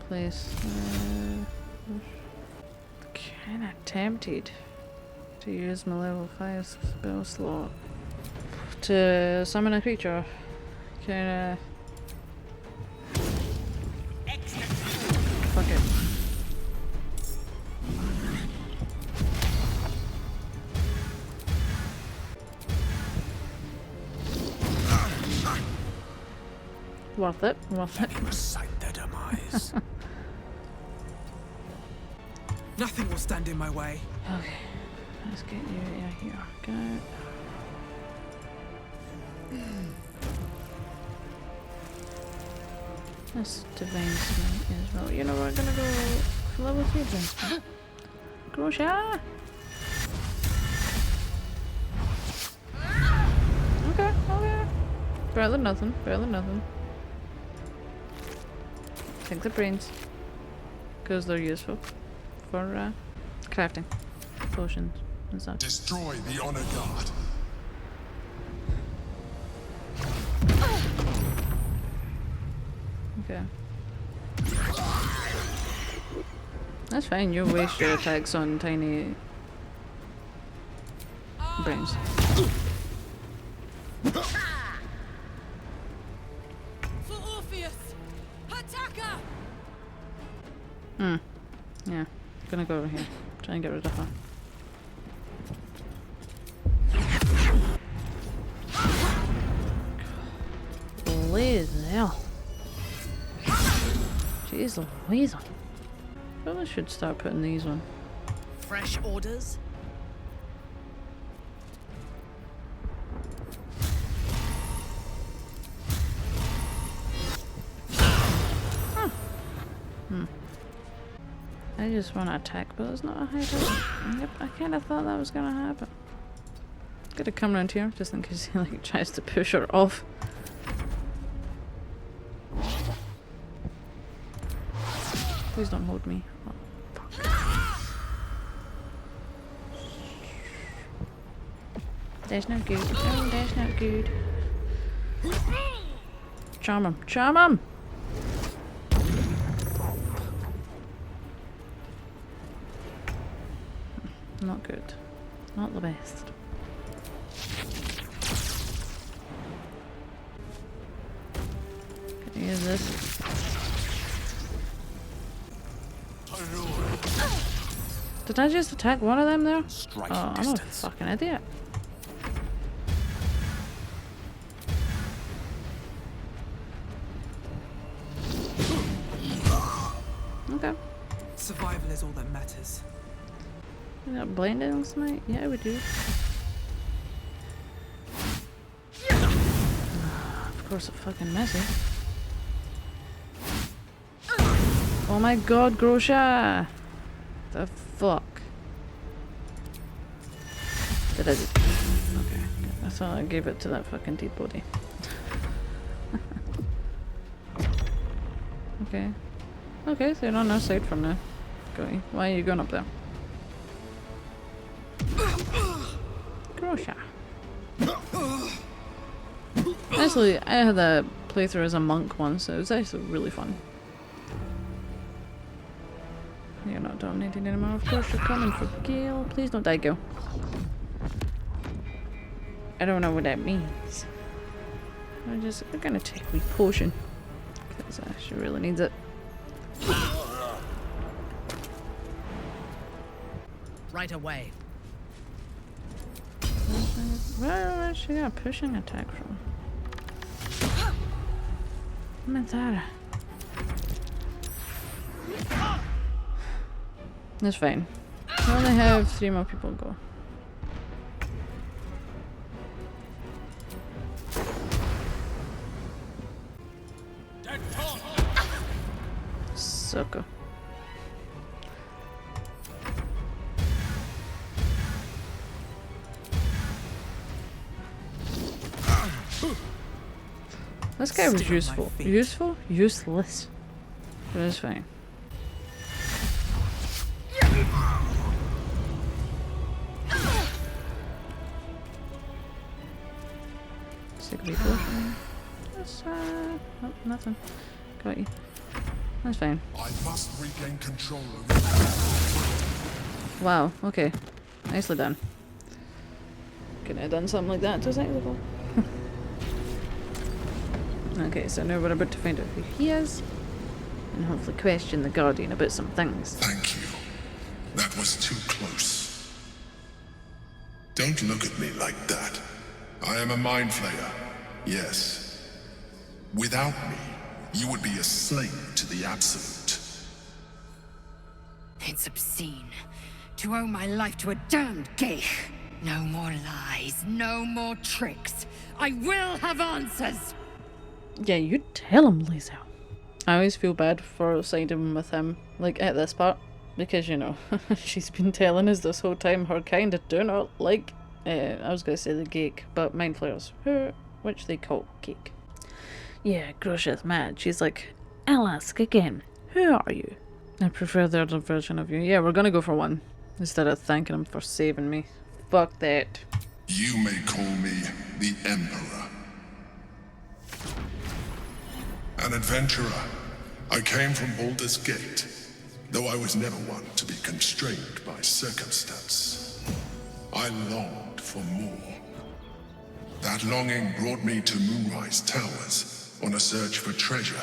place. Kinda tempted to use my level 5 spell slot to summon a creature. Kinda. Fuck it. Worth it, worth it. Recite their demise. Nothing will stand in my way. Okay, let's get you out of here. Go. That's divine smite as well. You know we're gonna go for level 3 then. Grosha! Okay, okay. Better than nothing, better than nothing. Take the brains, because they're useful for crafting potions and stuff. Destroy the honor guard. Okay. That's fine, you waste your attacks on tiny brains. Yeah. Gonna go over here. Try and get rid of her. Lae'zel. Jeez Louise. Probably should start putting these on. Fresh orders? I just want to attack, but it's not a hideout. Yep, I kind of thought that was gonna happen. Gotta come around here just in case he like tries to push her off. Please don't hold me. Oh, fuck. That's not good. Oh, that's not good. Charm him. Charm him! Not good. Not the best. Can I use this? Did I just attack one of them there? Oh, I'm a fucking idiot. Okay. Survival is all that matters. We got blinding smite? Yeah, we do. Of course, it fucking messes. Oh my god, Grosha! The fuck? Did I just... Okay. I thought I gave it to that fucking deep body. Okay. Okay, so you're on our side from now. Got you. Why are you going up there? Grosha. Actually, I had a playthrough as a monk once, so it was actually really fun. You're not dominating anymore, of course. You're coming for Gale. Please don't die, Gale. I don't know what that means. We're gonna take a wee potion. Because she really needs it. Right away. Where she got a pushing attack from? Minthara. That's fine. We only have 3 more people to go. Sucker. This guy was useful. Useful? Useless. But it's fine. That's, oh, nothing. Got you. That's fine. I must regain control over. Wow, okay. Nicely done. Couldn't have done something like that 2 seconds ago. Okay, so now we're about to find out who he is. And hopefully question the Guardian about some things. Thank you. That was too close. Don't look at me like that. I am a mind flayer. Yes. Without me, you would be a slave to the Absolute. It's obscene to owe my life to a damned geich. No more lies, no more tricks. I will have answers. Yeah, you tell him, Lae'zel. I always feel bad for siding with him, like at this part, because you know, she's been telling us this whole time her kind of do not like, I was going to say the geek, but mind flayers, which they call geek. Yeah, Grosha's mad. She's like, I'll ask again, who are you? I prefer the other version of you. Yeah, we're gonna go for one, instead of thanking him for saving me. Fuck that. You may call me the Emperor. An adventurer. I came from Baldur's Gate, though I was never one to be constrained by circumstance. I longed for more. That longing brought me to Moonrise Towers on a search for treasure,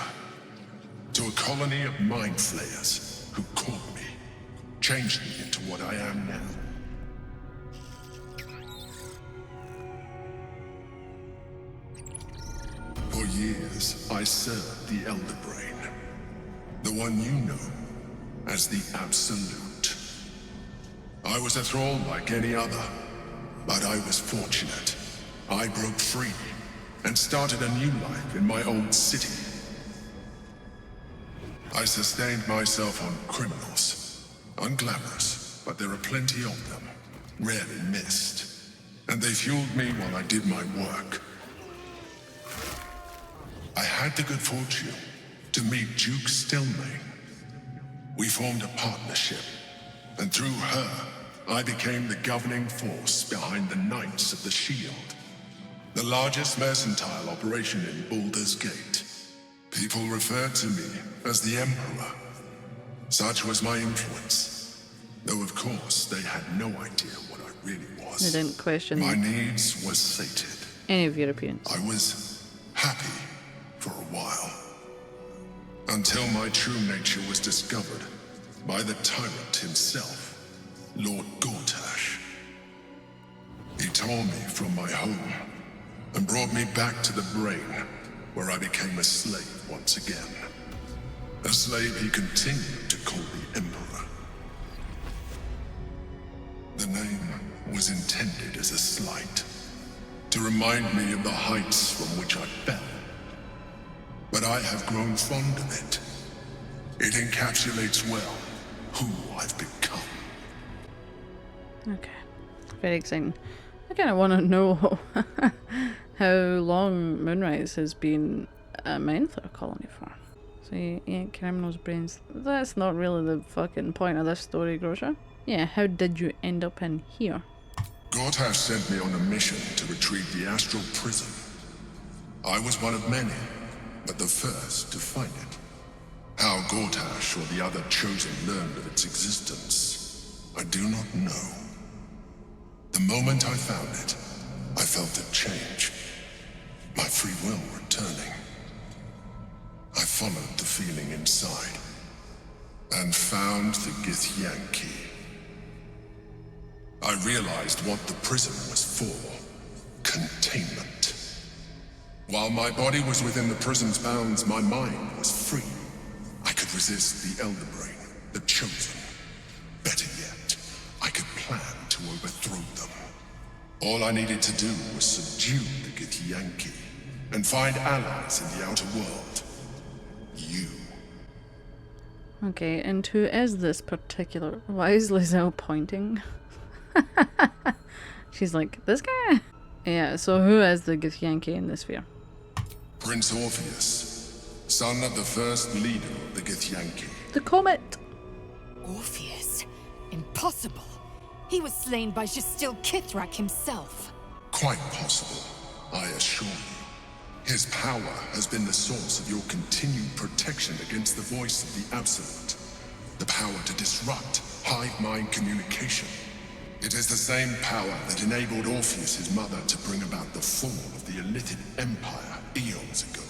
to a colony of mind flayers who caught me, changed me into what I am now. For years, I served the Elder Brain, the one you know as the Absolute. I was a thrall like any other, but I was fortunate. I broke free and started a new life in my old city. I sustained myself on criminals, unglamorous, but there are plenty of them, rarely missed, and they fueled me while I did my work. I had the good fortune to meet Duke Stelmane. We formed a partnership, and through her, I became the governing force behind the Knights of the Shield, the largest mercantile operation in Baldur's Gate. People referred to me as the Emperor. Such was my influence, though of course they had no idea what I really was. They didn't question my needs were sated. any of your appearance. I was happy for a while, until my true nature was discovered by the tyrant himself, Lord Gortash. He tore me from my home and brought me back to the Brain, where I became a slave once again. A slave he continued to call the Emperor. The name was intended as a slight, to remind me of the heights from which I fell. But I have grown fond of it. It encapsulates well who I've become. Okay, very exciting. I kind of want to know how long Moonrise has been a Minthara colony for. So you ain't criminals' brains. That's not really the fucking point of this story, Grosha. Yeah, how did you end up in here? Gortash sent me on a mission to retrieve the Astral Prism. I was one of many, but the first to find it. How Gortash or the other chosen learned of its existence, I do not know. The moment I found it, I felt it change. My free will returning. I followed the feeling inside, and found the Githyanki. I realized what the prism was for. Containment. While my body was within the prism's bounds, my mind was free. I could resist the Elder Brain, the Chosen. Better yet, I could plan to overthrow them. All I needed to do was subdue the Githyanki, and find allies in the outer world. You. Okay, and who is this particular... Why is Lae'zel pointing? She's like, this guy? Yeah, so who is the Githyanki in this sphere? Prince Orpheus, son of the first leader of the Githyanki. The Comet! Orpheus? Impossible! He was slain by Ketheric himself. Quite possible, I assure you. His power has been the source of your continued protection against the voice of the Absolute. The power to disrupt hive mind communication. It is the same power that enabled Orpheus' mother to bring about the fall of the Illithid Empire eons ago.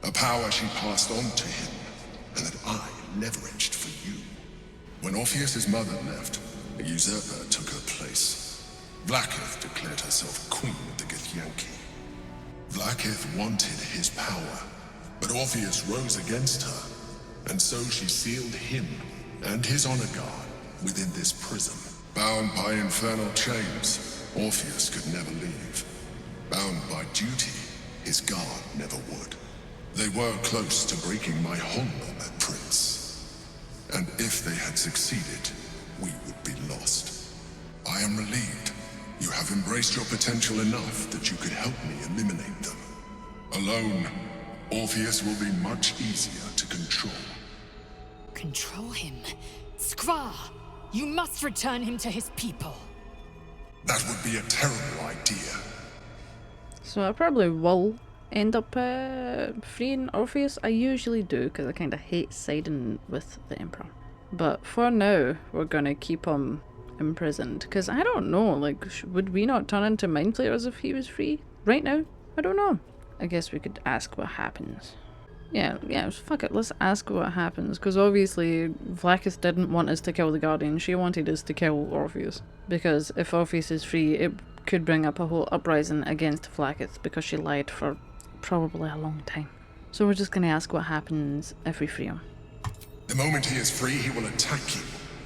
A power she passed on to him, and that I leveraged for you. When Orpheus' mother left, a usurper took her place. Vlaakith declared herself queen of the Githyanki. Vlaakith wanted his power, but Orpheus rose against her, and so she sealed him and his honor guard within this prism. Bound by infernal chains, Orpheus could never leave. Bound by duty, his guard never would. They were close to breaking my hold on that prince. And if they had succeeded, we would be lost. I am relieved. You have embraced your potential enough that you could help me eliminate them. Alone, Orpheus will be much easier to control. Control him? Skra! You must return him to his people. That would be a terrible idea. So I probably will end up freeing Orpheus. I usually do, because I kind of hate siding with the Emperor. But for now, we're going to keep him imprisoned. Because I don't know, like, would we not turn into mind players if he was free? Right now? I don't know. I guess we could ask what happens. Yeah, fuck it, let's ask what happens, because obviously Vlaakith didn't want us to kill the Guardian, she wanted us to kill Orpheus, because if Orpheus is free, it could bring up a whole uprising against Vlaakith, because she lied for probably a long time. So we're just gonna ask what happens if we free him. The moment he is free, he will attack you.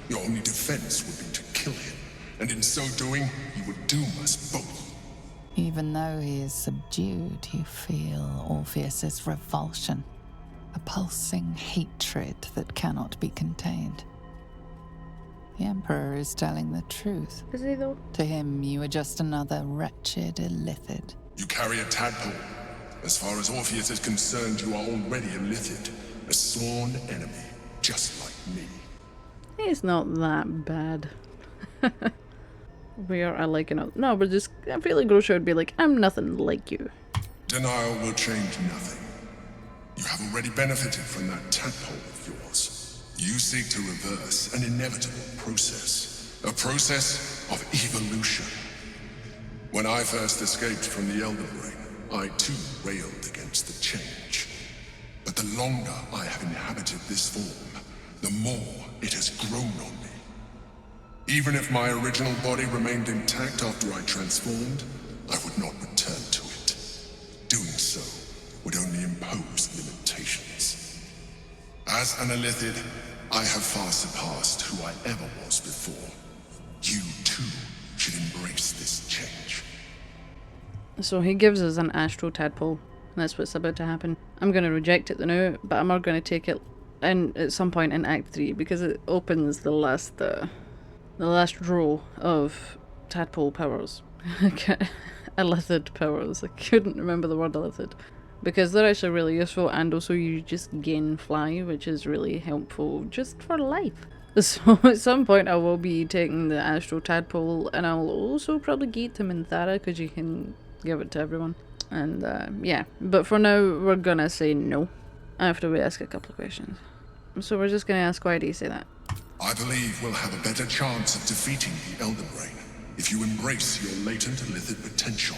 Your only defense would be to kill him, and in so doing, he would doom us both. Even though he is subdued, you feel Orpheus's revulsion. A pulsing hatred that cannot be contained. The Emperor is telling the truth. Is he though? To him, you are just another wretched illithid. You carry a tadpole. As far as Orpheus is concerned, you are already a Lithid, a sworn enemy, just like me. He's not that bad. We are like no, but just I feel like Grosha would be like, I'm nothing like you. Denial will change nothing. You have already benefited from that tadpole of yours. You seek to reverse an inevitable process. A process of evolution. When I first escaped from the Elder Brain, I too railed against the change. But the longer I have inhabited this form, the more it has grown on me. Even if my original body remained intact after I transformed, I would not return to it. Doing so would only impose limitations. As an illithid, I have far surpassed who I ever was before. You too should embrace this change. So he gives us an Astral Tadpole. That's what's about to happen. I'm going to reject it now, but I'm not going to take it in at some point in Act 3 because it opens the last row of tadpole powers. Illithid powers. I couldn't remember the word illithid. Because they're actually really useful, and also you just gain fly, which is really helpful just for life. So at some point I will be taking the Astral Tadpole, and I'll also probably give it to Minthara because you can give it to everyone. And yeah, but for now we're gonna say no after we ask a couple of questions. So we're just gonna ask, why do you say that? I believe we'll have a better chance of defeating the Elder Brain if you embrace your latent illithid potential.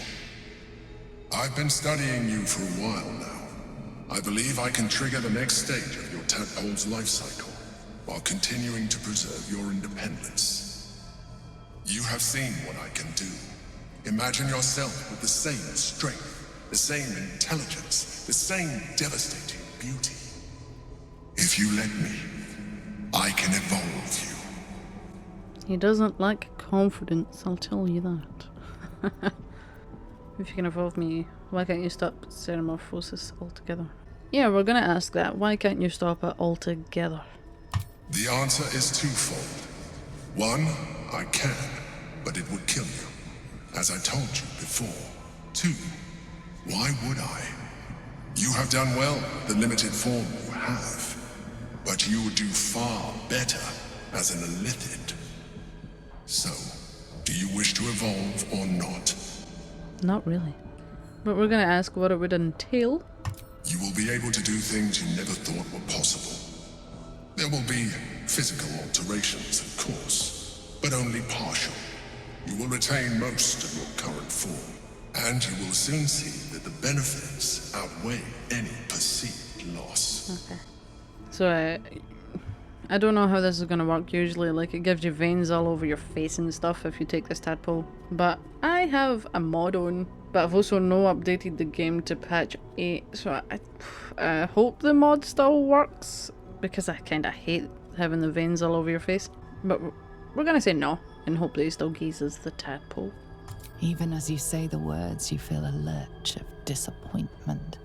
I've been studying you for a while now. I believe I can trigger the next stage of your tadpole's life cycle, while continuing to preserve your independence. You have seen what I can do. Imagine yourself with the same strength, the same intelligence, the same devastating beauty. If you let me, I can evolve you. He doesn't lack confidence, I'll tell you that. If you can evolve me, why can't you stop Ceramorphosis altogether? Yeah, we're gonna ask that. Why can't you stop it altogether? The answer is twofold. One, I can, but it would kill you, as I told you before. Two, why would I? You have done well with the limited form you have, but you would do far better as an illithid. So, do you wish to evolve or not? Not really. But we're gonna ask what it would entail. You will be able to do things you never thought were possible. There will be physical alterations, of course, but only partial. You will retain most of your current form, and you will soon see that the benefits outweigh any perceived loss. Okay. So I don't know how this is gonna work usually, like it gives you veins all over your face and stuff if you take this tadpole. But I have a mod on, but I've also no updated the game to patch 8, so I hope the mod still works, because I kinda hate having the veins all over your face. But we're gonna say no, and hope that he still gazes the tadpole. Even as you say the words, you feel a lurch of disappointment.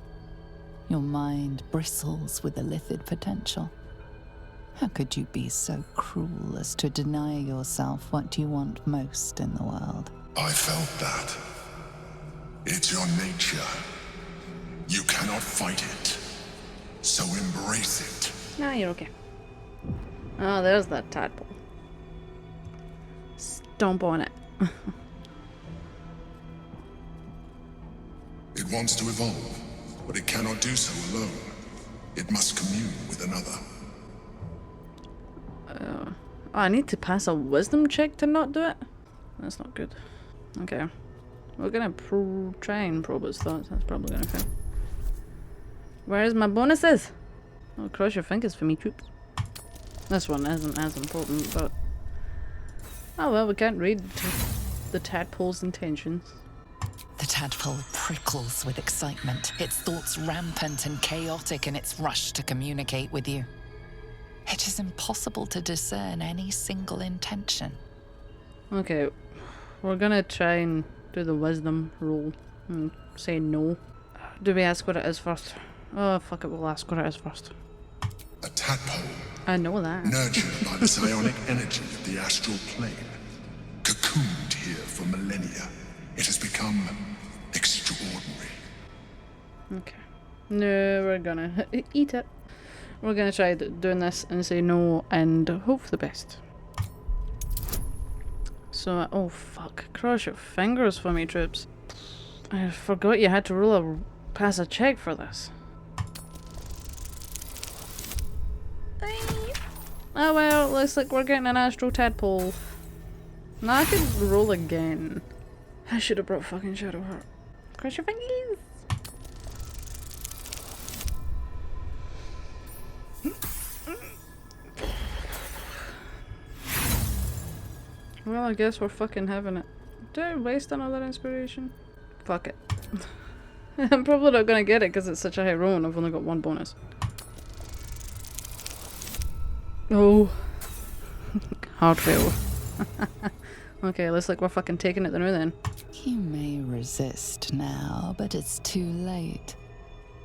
Your mind bristles with illithid potential. How could you be so cruel as to deny yourself what you want most in the world? I felt that. It's your nature. You cannot fight it. So embrace it. Nah, you're okay. Oh, there's that tadpole. Stomp on it. It wants to evolve, but it cannot do so alone. It must commune with another. I need to pass a wisdom check to not do it? That's not good. Okay. We're gonna try and probe its thoughts. That's probably gonna fail. Where's my bonuses? Oh, cross your fingers for me, troops. This one isn't as important, but... Oh well, we can't read the tadpole's intentions. The tadpole prickles with excitement, its thoughts rampant and chaotic in its rush to communicate with you. It is impossible to discern any single intention. Okay, we're gonna try and do the wisdom roll and say no. Do we ask what it is first? Oh, fuck it, we'll ask what it is first. A tadpole. I know that. Nurtured by the psionic energy of the astral plane. Cocooned here for millennia. It has become extraordinary. Okay. No, we're gonna eat it. We're gonna try doing this and say no and hope for the best. So, oh fuck. Cross your fingers for me, troops. I forgot you had to pass a check for this. Oh well, looks like we're getting an Astral Tadpole. Now I could roll again. I should have brought fucking Shadowheart. Cross your fingers! Well, I guess we're fucking having it. Did I waste another inspiration? Fuck it. I'm probably not gonna get it because it's such a high roll and I've only got one bonus. Oh. Hard fail. Okay, looks like we're fucking taking it the then. You may resist now, but it's too late.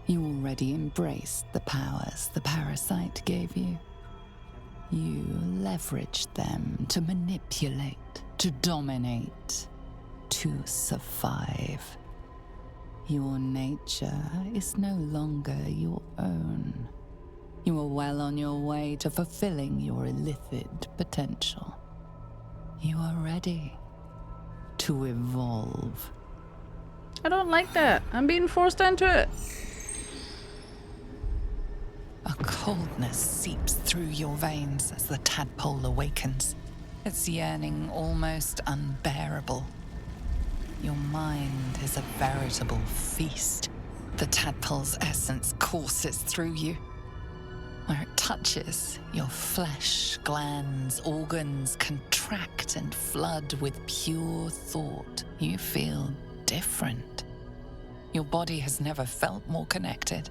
You already embraced the powers the parasite gave you. You leveraged them to manipulate, to dominate, to survive. Your nature is no longer your own. You are well on your way to fulfilling your illicit potential. You are ready to evolve. I don't like that. I'm being forced into it. A coldness seeps through your veins as the tadpole awakens, its yearning almost unbearable. Your mind is a veritable feast. The tadpole's essence courses through you. Where it touches, your flesh, glands, organs contract and flood with pure thought. You feel different. Your body has never felt more connected.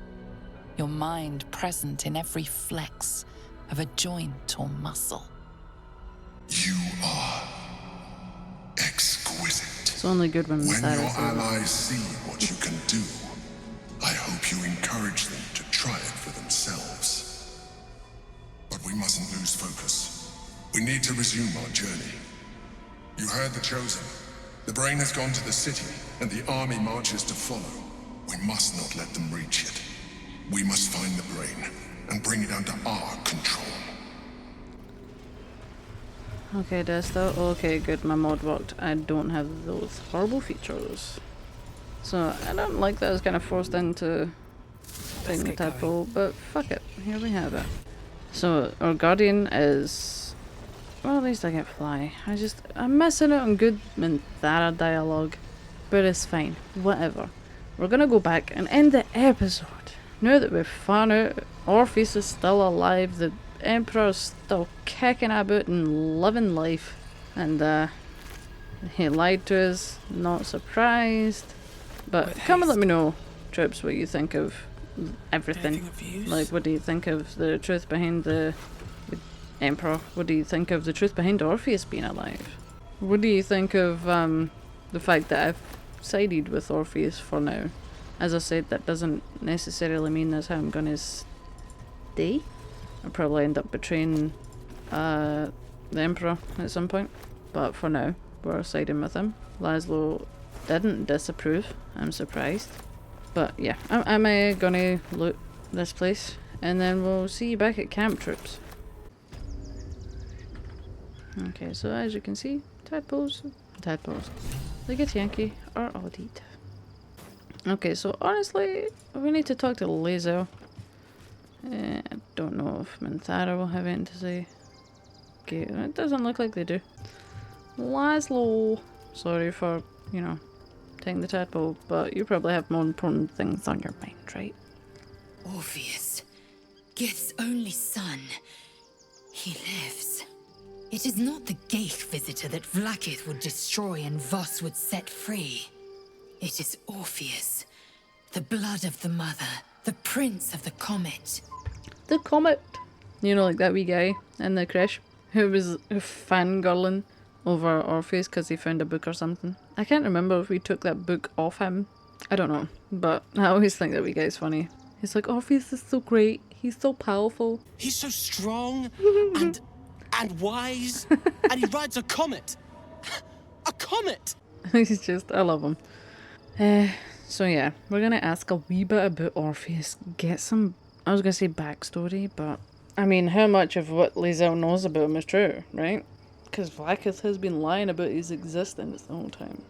Your mind present in every flex of a joint or muscle. You are exquisite. It's only good when your allies see what you can do, I hope you encourage them to try it for themselves. But we mustn't lose focus. We need to resume our journey. You heard the Chosen. The brain has gone to the city, and the army marches to follow. We must not let them reach it. We must find the brain, and bring it under our control. Okay, Desto. Okay, good. My mod worked. I don't have those horrible features. So, I don't like that I was kind of forced into taking the tadpole, but fuck it. Here we have it. So, our guardian is... Well, at least I get fly. I'm missing out on good Minthara dialogue. But it's fine. Whatever. We're gonna go back and end the episode. Now that we've found out Orpheus is still alive, the Emperor's still kicking about and living life. And, he lied to us. Not surprised. But come and let me know, troops, what you think of everything. Like, what do you think of the truth behind the Emperor? What do you think of the truth behind Orpheus being alive? What do you think of the fact that I've sided with Orpheus for now? As I said, that doesn't necessarily mean that's how I'm gonna stay. I'll probably end up betraying the Emperor at some point. But for now, we're siding with him. Lae'zel didn't disapprove. I'm surprised. But yeah, I'm gonna loot this place. And then we'll see you back at camp, troops. Okay, so as you can see, tadpoles. The Githyanki are all dead. Okay, so honestly, we need to talk to Lae'zel. I don't know if Minthara will have anything to say. Okay, it doesn't look like they do. Lae'zel, sorry for, taking the tadpole, but you probably have more important things on your mind, right? Orpheus, Gith's only son. He lives. It is not the Gale visitor that Vlaakith would destroy and Voss would set free. It is Orpheus, the blood of the mother, the prince of the comet. The comet! You know, like that wee guy in the creche who was fangirling over Orpheus because he found a book or something. I can't remember if we took that book off him. I don't know, but I always think that wee guy's funny. He's like, Orpheus is so great, he's so powerful. He's so strong and wise, and he rides a comet. A comet! He's just, I love him. So yeah, we're gonna ask a wee bit about Orpheus, get some, I was gonna say backstory, but I mean, how much of what Lae'zel knows about him is true, right? Because Vlaakith has been lying about his existence the whole time.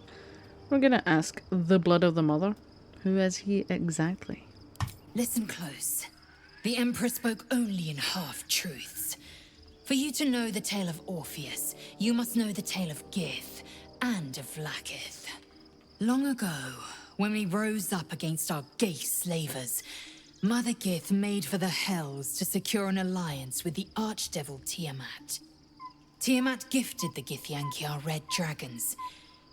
We're gonna ask the blood of the mother. Who is he exactly? Listen close. The Emperor spoke only in half-truths. For you to know the tale of Orpheus, you must know the tale of Gith and of Vlaakith. Long ago, when we rose up against our gay slavers, Mother Gith made for the Hells to secure an alliance with the archdevil Tiamat. Tiamat gifted the Githyanki our red dragons.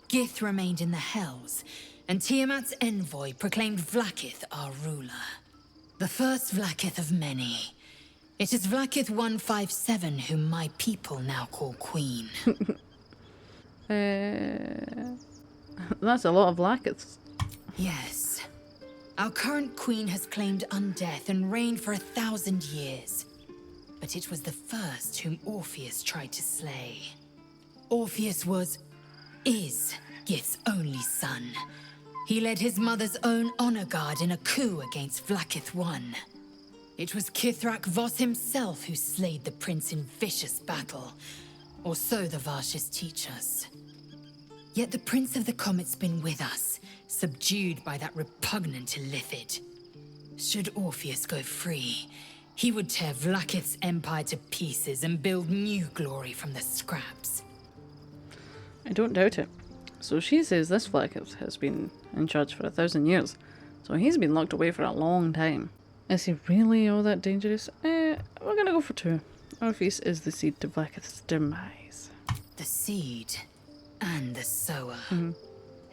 Gith remained in the Hells, and Tiamat's envoy proclaimed Vlaakith our ruler. The first Vlaakith of many. It is Vlaakith 157 whom my people now call Queen. That's a lot of Vlaakiths. Yes. Our current queen has claimed undeath and reigned for 1,000 years. But it was the first whom Orpheus tried to slay. Orpheus is Gith's only son. He led his mother's own honor guard in a coup against Vlaakith I. It was Ketheric Voss himself who slayed the prince in vicious battle, or so the Varshis teach us. Yet the Prince of the Comet's been with us, subdued by that repugnant illithid. Should Orpheus go free, he would tear Vlaakith's empire to pieces and build new glory from the scraps. I don't doubt it. So she says this Vlaakith has been in charge for 1,000 years, so he's been locked away for a long time. Is he really all that dangerous? We're gonna go for 2. Orpheus is the seed to Vlaakith's demise. The seed and the sower.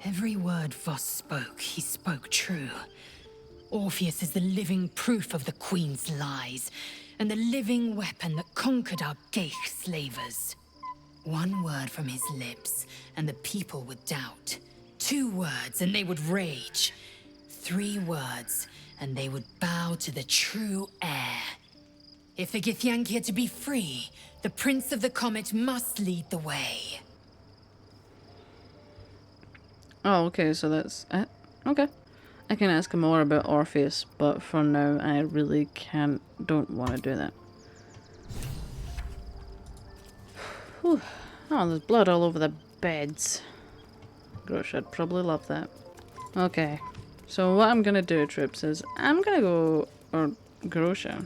Every word Voss spoke, he spoke true. Orpheus is the living proof of the Queen's lies, and the living weapon that conquered our Gale slavers. 1 word from his lips, and the people would doubt. 2 words, and they would rage. 3 words, and they would bow to the true heir. If the Githyanki are to be free, the Prince of the Comet must lead the way. Oh, okay, so that's it. Okay. I can ask more about Orpheus, but for now I really don't want to do that. Whew. Oh, there's blood all over the beds. Grosha would probably love that. Okay, so what I'm gonna do, troops, is I'm gonna go, or Grosha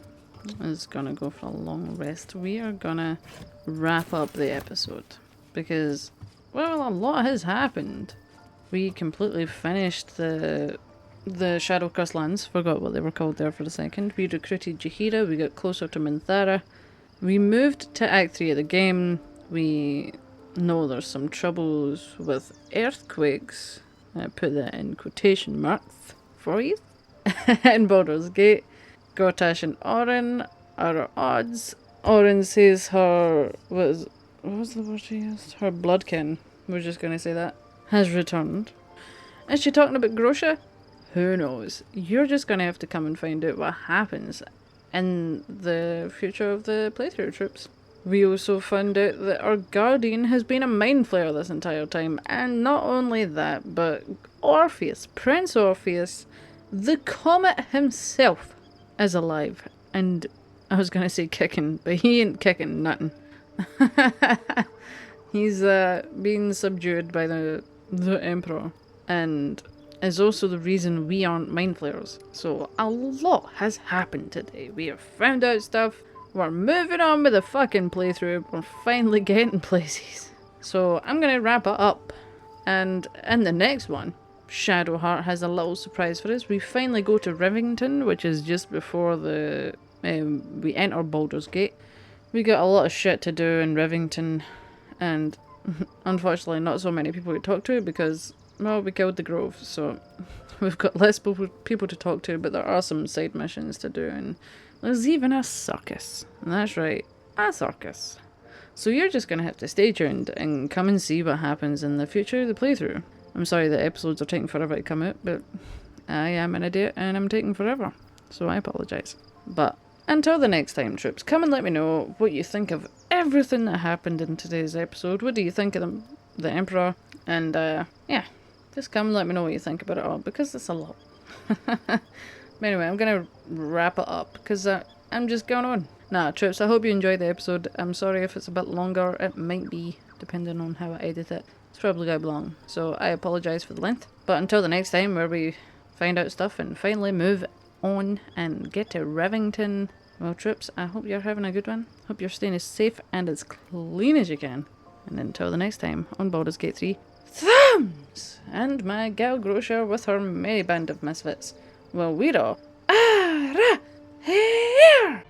is gonna go for a long rest. We are gonna wrap up the episode because, well, a lot has happened. We completely finished the Shadow Curse lands, forgot what they were called there for a second. We recruited Jaheira, we got closer to Minthara. We moved to Act 3 of the game. We know there's some troubles with earthquakes. I put that in quotation marks for you. In Baldur's Gate. Gortash and Orin are at odds. Orin says her, what was the word she used? Her bloodkin, we're just going to say that, has returned. Is she talking about Grosha? Who knows? You're just going to have to come and find out what happens in the future of the playthrough, troops. We also found out that our guardian has been a mind flayer this entire time, and not only that, but Orpheus, Prince Orpheus, the comet himself, is alive. And I was gonna say kicking, but he ain't kicking nothing. He's being subdued by the Emperor, and is also the reason we aren't mind flayers. So a lot has happened today. We have found out stuff. We're moving on with the fucking playthrough. We're finally getting places. So I'm going to wrap it up. And in the next one, Shadowheart has a little surprise for us. We finally go to Rivington, which is just before we enter Baldur's Gate. We got a lot of shit to do in Rivington, and unfortunately not so many people to talk to because, well, we killed the Grove, so we've got less people to talk to, but there are some side missions to do, and there's even a circus. And that's right, a circus. So you're just going to have to stay tuned and come and see what happens in the future of the playthrough. I'm sorry that episodes are taking forever to come out, but I am an idiot and I'm taking forever, so I apologise. But until the next time, troops, come and let me know what you think of everything that happened in today's episode. What do you think of the Emperor? And yeah, just come and let me know what you think about it all, because it's a lot. But anyway, I'm going to wrap it up, because I'm just going on. Nah, troops, I hope you enjoyed the episode. I'm sorry if it's a bit longer. It might be, depending on how I edit it. It's probably going to be long, so I apologise for the length. But until the next time, where we find out stuff and finally move on and get to Rivington. Well, troops, I hope you're having a good one. Hope you're staying as safe and as clean as you can. And until the next time on Baldur's Gate 3, thumbs! And my gal Grosha with her merry band of misfits. Well, we're all here.